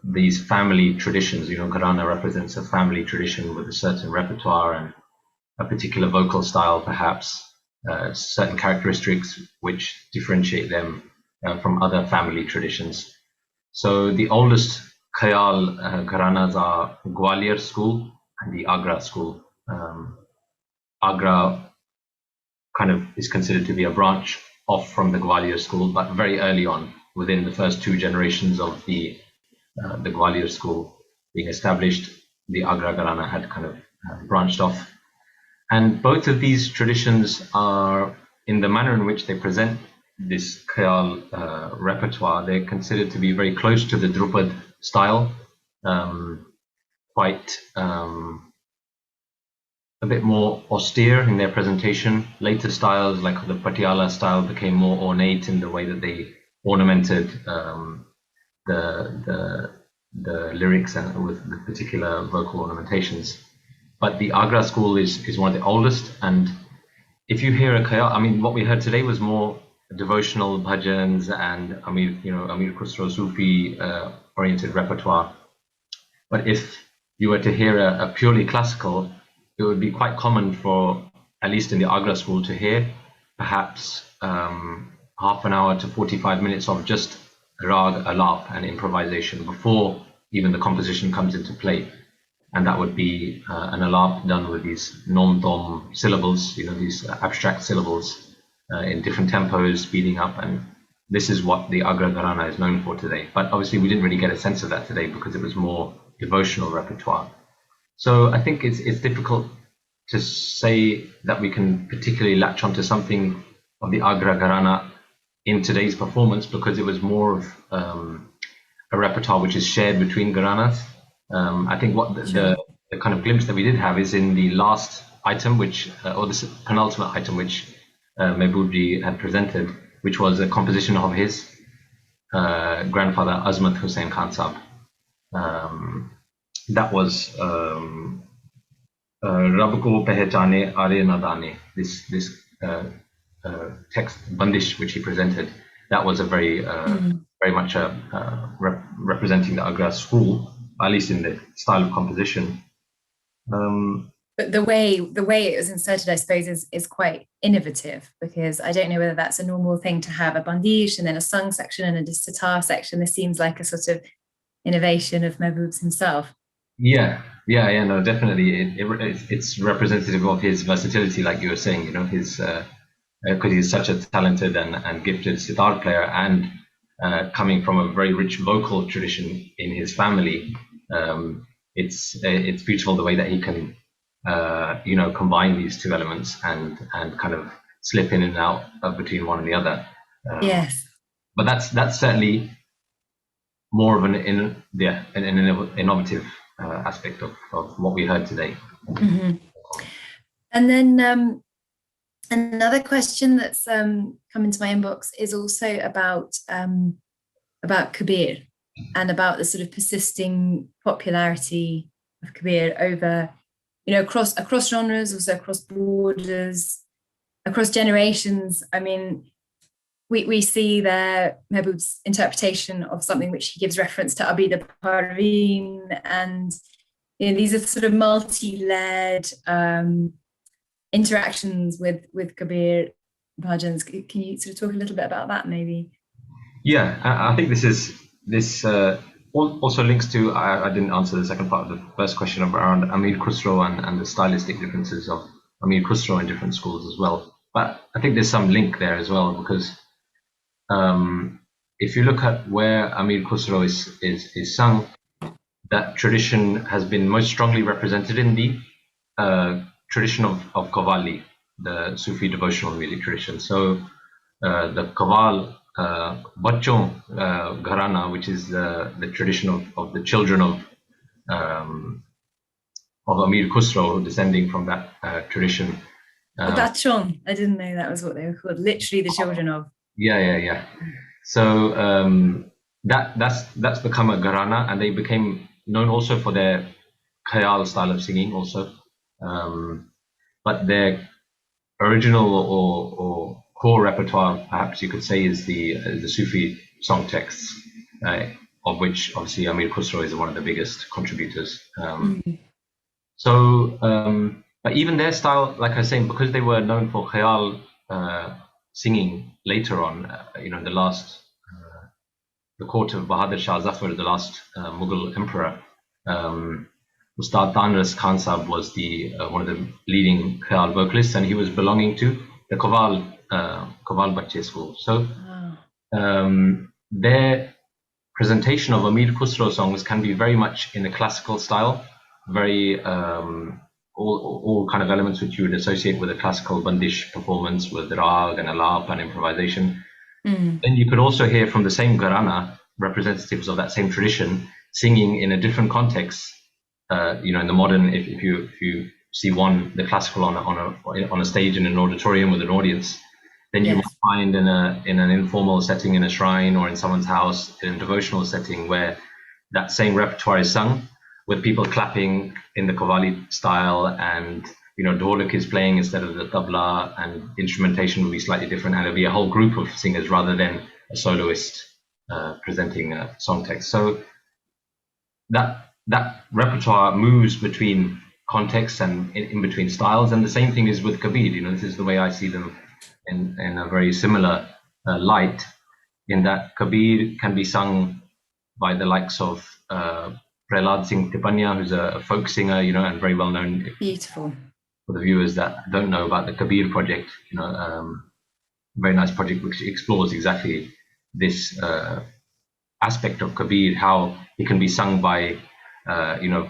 these family traditions, you know, gharana represents a family tradition with a certain repertoire and a particular vocal style, perhaps, certain characteristics which differentiate them from other family traditions. So the oldest Khayal gharanas are Gwalior school and the Agra school. Agra kind of is considered to be a branch off from the Gwalior school, but very early on, within the first two generations of the Gwalior school being established, the Agra Gharana had kind of branched off. And both of these traditions are, in the manner in which they present this Khayal repertoire, they're considered to be very close to the Drupad style, quite a bit more austere in their presentation. Later styles, like the Patiala style, became more ornate in the way that they ornamented the lyrics and with the particular vocal ornamentations. But the Agra school is one of the oldest, and if you hear a Khayal, I mean, what we heard today was more devotional bhajans and Amir Khusro Sufi oriented repertoire. But if you were to hear a purely classical, it would be quite common for, at least in the Agra school, to hear perhaps half an hour to 45 minutes of just rag, alap and improvisation before even the composition comes into play. And that would be an alap done with these nom-tom syllables, you know, these abstract syllables in different tempos, speeding up. And this is what the Agra Gharana is known for today. But obviously we didn't really get a sense of that today because it was more devotional repertoire. So I think it's difficult to say that we can particularly latch onto something of the Agra Gharana in today's performance, because it was more of a repertoire which is shared between Gharanas. I think what the kind of glimpse that we did have is in the last item, which or this penultimate item, which Mehboob ji had presented, which was a composition of his grandfather Azmat Hussain Khan Sahab. That was Rab ko pehchane aare nadane. This text bandish which he presented, that was a very much representing the Agra school, at least in the style of composition. But the way it was inserted, I suppose, is quite innovative, because I don't know whether that's a normal thing to have a bandish and then a sung section and a sitar section. This seems like a sort of innovation of Mehboob's himself. Yeah, no, definitely. It's representative of his versatility, like you were saying, you know, his because he's such a talented and gifted sitar player, and coming from a very rich vocal tradition in his family. It's beautiful the way that he can you know, combine these two elements and kind of slip in and out between one and the other. Yes. But that's certainly more of an innovative aspect of what we heard today. Mm-hmm. And then another question that's come into my inbox is also about Kabir, and about the sort of persisting popularity of Kabir over, you know, across genres, also across borders, across generations. I mean, we see there Mehboob's interpretation of something which he gives reference to Abida Parveen, and you know, these are sort of multi-layered interactions with Kabir bhajans. Can you sort of talk a little bit about that, maybe? Yeah, I think this also links to, I didn't answer the second part of the first question around Amir Khusro and the stylistic differences of Amir Khusro in different schools as well. But I think there's some link there as well, because if you look at where Amir Khusro is sung, that tradition has been most strongly represented in the tradition of Qawwali, the Sufi devotional music tradition. So the Qawwal Bachon Gharana, which is the tradition of the children of Amir Khusro, descending from that tradition. Bachon, I didn't know that was what they were called. Literally the children of. Yeah. So that's become a Gharana, and they became known also for their khayal style of singing also. But their original or core repertoire, perhaps you could say, is the Sufi song texts, of which obviously Amir Khusro is one of the biggest contributors. So, but even their style, like I was saying, because they were known for khayal singing later on, the court of Bahadur Shah Zafar, the last Mughal emperor, Ustad Tanras Khan Sahab was one of the leading khayal vocalists, and he was belonging to the Qawwal Bache school. So their presentation of Amir Khusro songs can be very much in the classical style, very all kind of elements which you would associate with a classical bandish performance, with rag and alap and improvisation. Then you could also hear from the same Gharana representatives of that same tradition singing in a different context. In the modern, if you see the classical on a stage in an auditorium with an audience, then you might find in an informal setting in a shrine or in someone's house in a devotional setting where that same repertoire is sung with people clapping in the Qawwali style, and dholak is playing instead of the tabla, and instrumentation will be slightly different, and it'll be a whole group of singers rather than a soloist presenting a song text. So that repertoire moves between contexts and in between styles, and the same thing is with Kabir. This is the way I see them in a very similar light, in that Kabir can be sung by the likes of Prahlad Singh Tipanya, who's a folk singer, and very well known. Beautiful. For the viewers that don't know about the Kabir project, very nice project which explores exactly this aspect of Kabir, how it can be sung by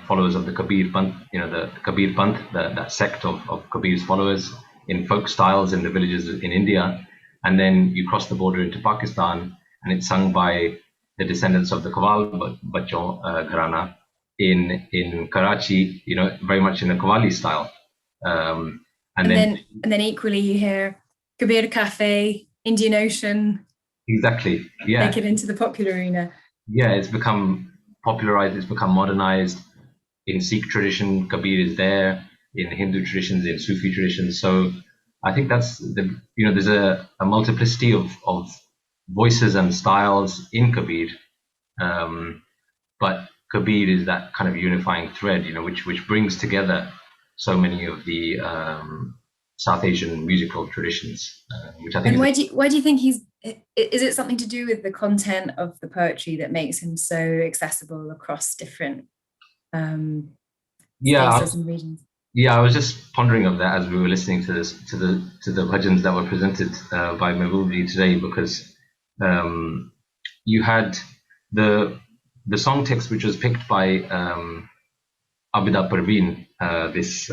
followers of the Kabir Panth, the Kabir Panth, that sect of Kabir's followers, in folk styles in the villages in India, and then you cross the border into Pakistan, and it's sung by the descendants of the Qawwal Bachon Gharana in Karachi, very much in the Qawwali style. And then equally you hear Kabir Cafe, Indian Ocean. Exactly. Yeah. Make it into the popular arena. Yeah, it's become popularized, it's become modernized. In Sikh tradition, Kabir is there. In Hindu traditions, in Sufi traditions. So I think that's there's a multiplicity of voices and styles in Kabir. But Kabir is that kind of unifying thread, which brings together so many of the South Asian musical traditions, which I think. And why do you think is it something to do with the content of the poetry that makes him so accessible across different spaces and regions? Yeah, I was just pondering of that as we were listening to this, to the bhajans that were presented by Mehboob today, because you had the song text which was picked by Abida Parveen, this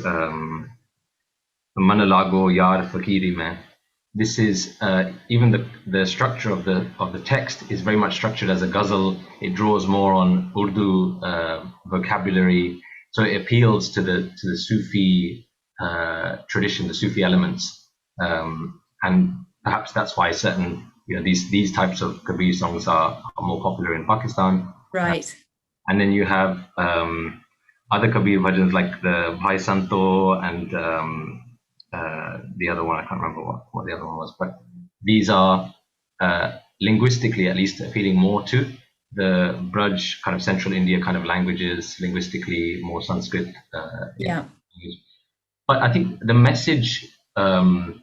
Manalago Yar Fakiri Man. This is even the structure of the text is very much structured as a ghazal. It draws more on Urdu vocabulary, so it appeals to the Sufi tradition, the Sufi elements, and perhaps that's why certain these types of Kabir songs are more popular in Pakistan. Right. And then you have other Kabir bhajans like the Bhai Santo and the other one, I can't remember what the other one was, but these are linguistically at least appealing more to the Braj kind of Central India kind of languages, linguistically more Sanskrit. But I think the message, never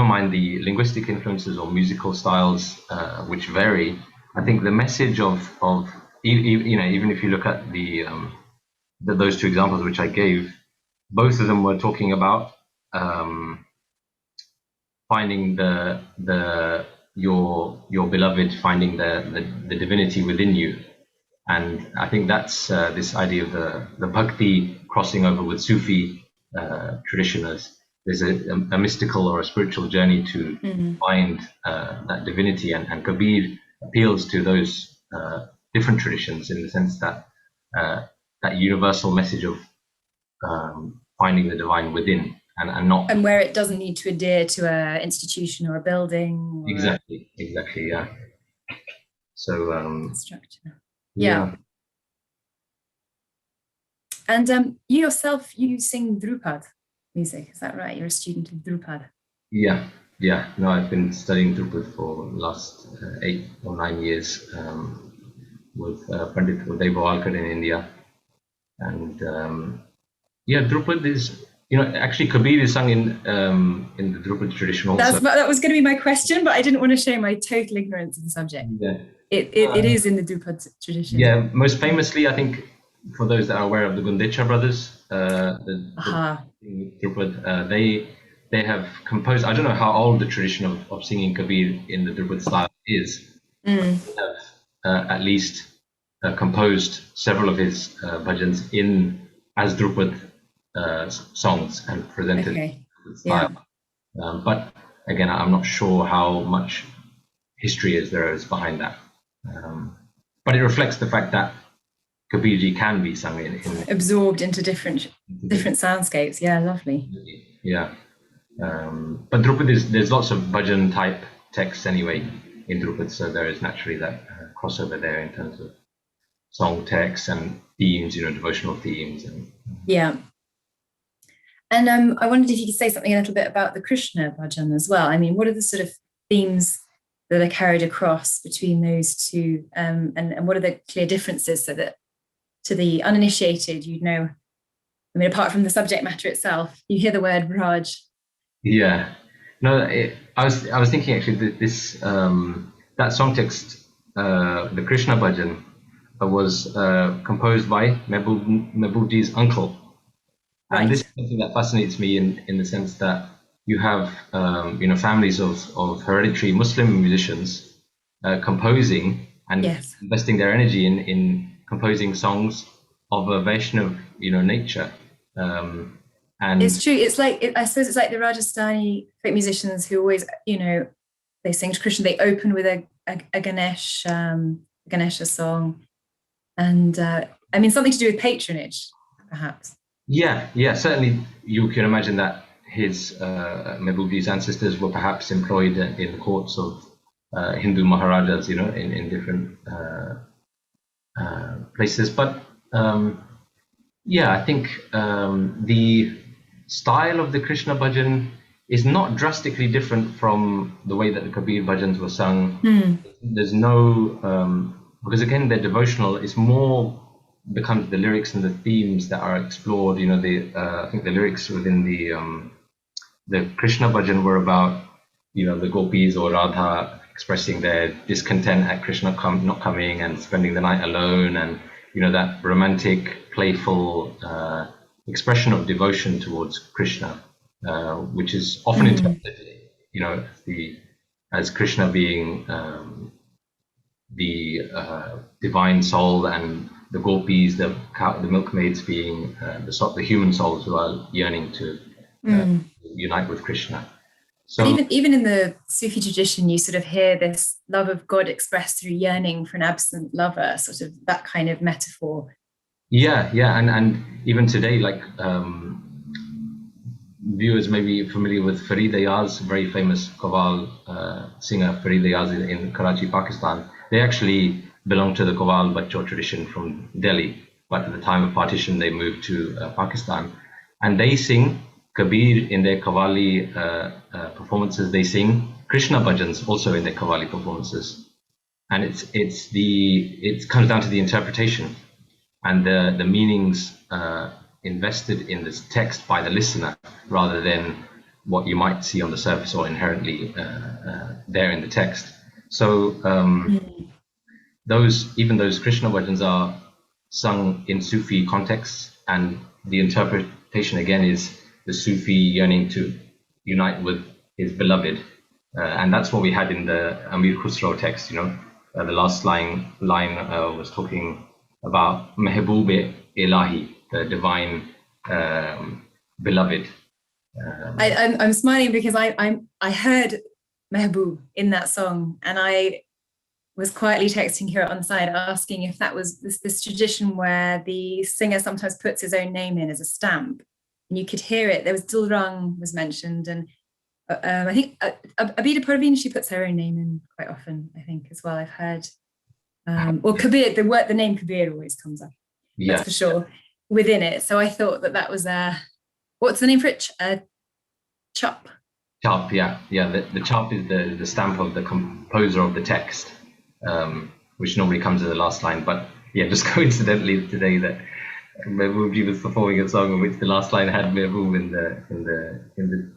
mind the linguistic influences or musical styles, which vary. I think the message of even if you look at those two examples which I gave, both of them were talking about finding your beloved, finding the divinity within you. And I think that's this idea of the bhakti crossing over with Sufi traditioners. There's a mystical or a spiritual journey to find that divinity, and Kabir appeals to those different traditions in the sense that that universal message of finding the divine within, and where it doesn't need to adhere to an institution or a building. Or exactly, yeah. So structure. Yeah. And you yourself, you sing Drupad music, is that right? You're a student of Drupad. Yeah. No, I've been studying Drupad for the last 8 or 9 years with Pandit Arvind Parikh in India. And Drupad is, actually Kabir is sung in the Drupad tradition also. That was going to be my question, but I didn't want to show my total ignorance of the subject. Yeah. It is in the Drupad tradition. Yeah, most famously, I think, for those that are aware of the Gundecha brothers, the Drupad, they have composed, I don't know how old the tradition of singing Kabir in the Drupad style is. They have at least composed several of his bhajans as Drupad songs and presented the style. Yeah. But again, I'm not sure how much history there is behind that. But it reflects the fact that Kabirji can be sung in absorbed into different soundscapes. Yeah, lovely. Yeah. But Drupad there's lots of bhajan type texts anyway in Drupad, so there is naturally that crossover there in terms of song texts and themes, devotional themes. Yeah. And I wondered if you could say something a little bit about the Krishna bhajan as well. I mean, what are the sort of themes that are carried across between those two, and what are the clear differences, so that to the uninitiated, apart from the subject matter itself, you hear the word Raj. Yeah, no, I was thinking actually that this that song text, the Krishna bhajan, was composed by Mehboobji's uncle, and this is something that fascinates me in the sense that you have families of hereditary Muslim musicians composing and investing their energy in composing songs of a Vaishnav nature. And it's true. It's like I suppose it's like the Rajasthani folk musicians who always they sing to Krishna. They open with a Ganesha song, and something to do with patronage, perhaps. Yeah, certainly you can imagine that his Mehboobji's ancestors were perhaps employed in the courts of Hindu Maharajas, in different places. But I think the style of the Krishna bhajan is not drastically different from the way that the Kabir bhajans were sung. There's no, because again, they're devotional. It's more becomes the lyrics and the themes that are explored. I think the lyrics within the Krishna bhajan were about, the gopis or Radha expressing their discontent at Krishna not coming and spending the night alone, and that romantic, playful expression of devotion towards Krishna, which is often interpreted, as Krishna being the divine soul, and the gopis, the milkmaids, being the human souls who are yearning to unite with Krishna. So even in the Sufi tradition, you sort of hear this love of God expressed through yearning for an absent lover, sort of that kind of metaphor. Yeah, and even today, like viewers may be familiar with Farid Ayaz, very famous Qawwal singer, Farid Ayaz in Karachi, Pakistan. They actually belong to the Qawwal Bachcho tradition from Delhi, but at the time of partition, they moved to Pakistan, and they sing Kabir in their Qawwali performances. They sing Krishna bhajans also in their Qawwali performances, and it comes down to the interpretation and the meanings invested in this text by the listener rather than what you might see on the surface or inherently there in the text. So even those Krishna bhajans are sung in Sufi contexts, and the interpretation again is the Sufi yearning to unite with his beloved, and that's what we had in the Amir Khusro text. The last line was talking about Mehboob Ilahi, the divine beloved. I'm smiling because I heard Mehboob in that song, and I was quietly texting Kirit on the side asking if that was this tradition where the singer sometimes puts his own name in as a stamp, and you could hear it. There was Dilrang was mentioned, and I think Abida Parveen, she puts her own name in quite often, I think, as well. I've heard. Or Kabir, the name Kabir always comes up. That's for sure within it. So I thought that was what's the name for it? Chop. Chop, yeah. The chop is the stamp of the composer of the text, which normally comes in the last line. But yeah, just coincidentally today that Mehboob was performing a song in which the last line had Mehboob in the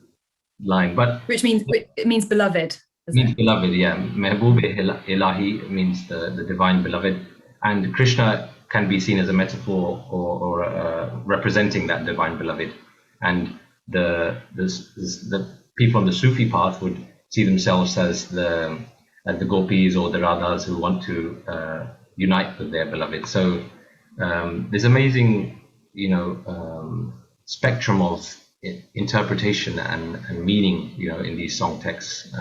line, but which means it means beloved. Means beloved, yeah. Mehboob Ilahi means the divine beloved, and Krishna can be seen as a metaphor or representing that divine beloved. And the people on the Sufi path would see themselves as the gopis or the radhas who want to unite with their beloved. So this amazing, spectrum of interpretation and meaning, in these song texts,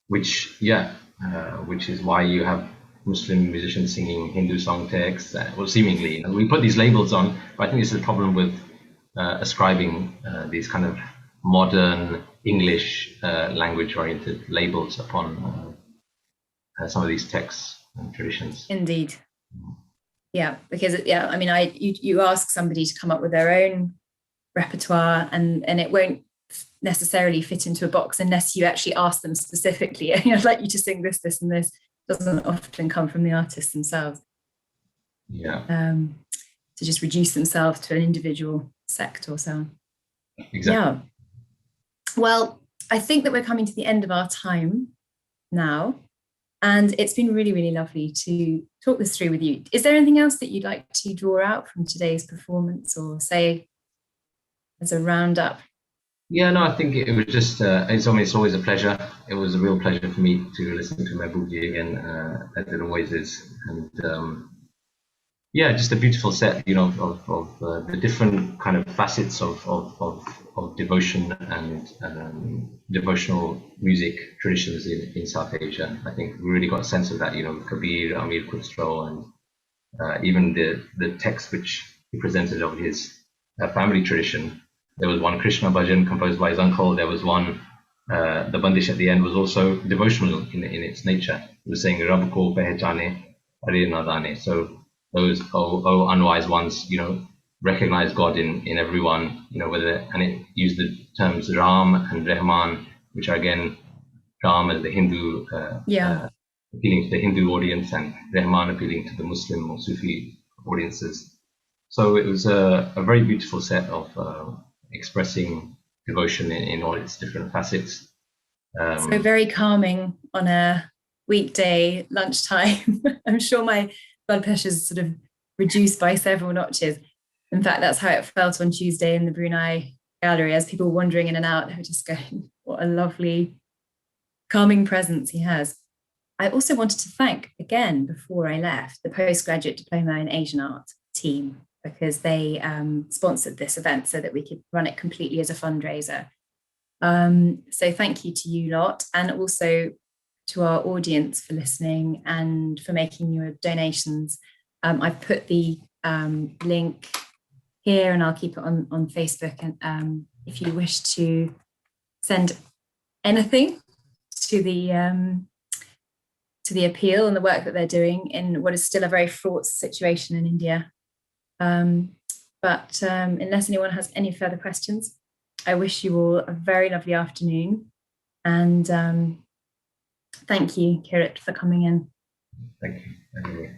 which is why you have Muslim musicians singing Hindu song texts, well, seemingly. We put these labels on, but I think this is a problem with ascribing these kind of modern English language-oriented labels upon some of these texts and traditions. Indeed. Yeah, because you ask somebody to come up with their own repertoire, and it won't necessarily fit into a box unless you actually ask them specifically. I'd like you to sing this, this, and this. Doesn't often come from the artists themselves. Yeah. To just reduce themselves to an individual sect or so. Exactly. Yeah. Well, I think that we're coming to the end of our time now, and it's been really, really lovely to talk this through with you. Is there anything else that you'd like to draw out from today's performance, or say as a roundup? Yeah, no, I think it was just, it's always a pleasure. It was a real pleasure for me to listen to Mehboob again, as it always is. And just a beautiful set, of the different kind of facets of devotion and devotional music traditions in South Asia. I think we really got a sense of that, Kabir, Amir Khusro, and even the text which he presented of his family tradition. There was one Krishna bhajan composed by his uncle. There was one, the bandish at the end was also devotional in its nature. It was saying, Rab ko pehchane, are nadane. So those, oh unwise ones, recognize God in everyone, and it used the terms Ram and Rahman, which are again, Ram as the Hindu, appealing to the Hindu audience, and Rahman appealing to the Muslim or Sufi audiences. So it was a very beautiful set of expressing devotion in all its different facets. So very calming on a weekday lunchtime. I'm sure my blood pressure is sort of reduced by several notches. In fact, that's how it felt on Tuesday in the Brunei gallery, as people were wandering in and out. They were just going, what a lovely, calming presence he has. I also wanted to thank, again, before I left, the Postgraduate Diploma in Asian Art team, because they sponsored this event so that we could run it completely as a fundraiser. So thank you to you lot, and also to our audience for listening and for making your donations. I've put the link here, and I'll keep it on Facebook. And if you wish to send anything to the appeal and the work that they're doing in what is still a very fraught situation in India. But unless anyone has any further questions, I wish you all a very lovely afternoon, and thank you, Kirit, for coming in. Thank you.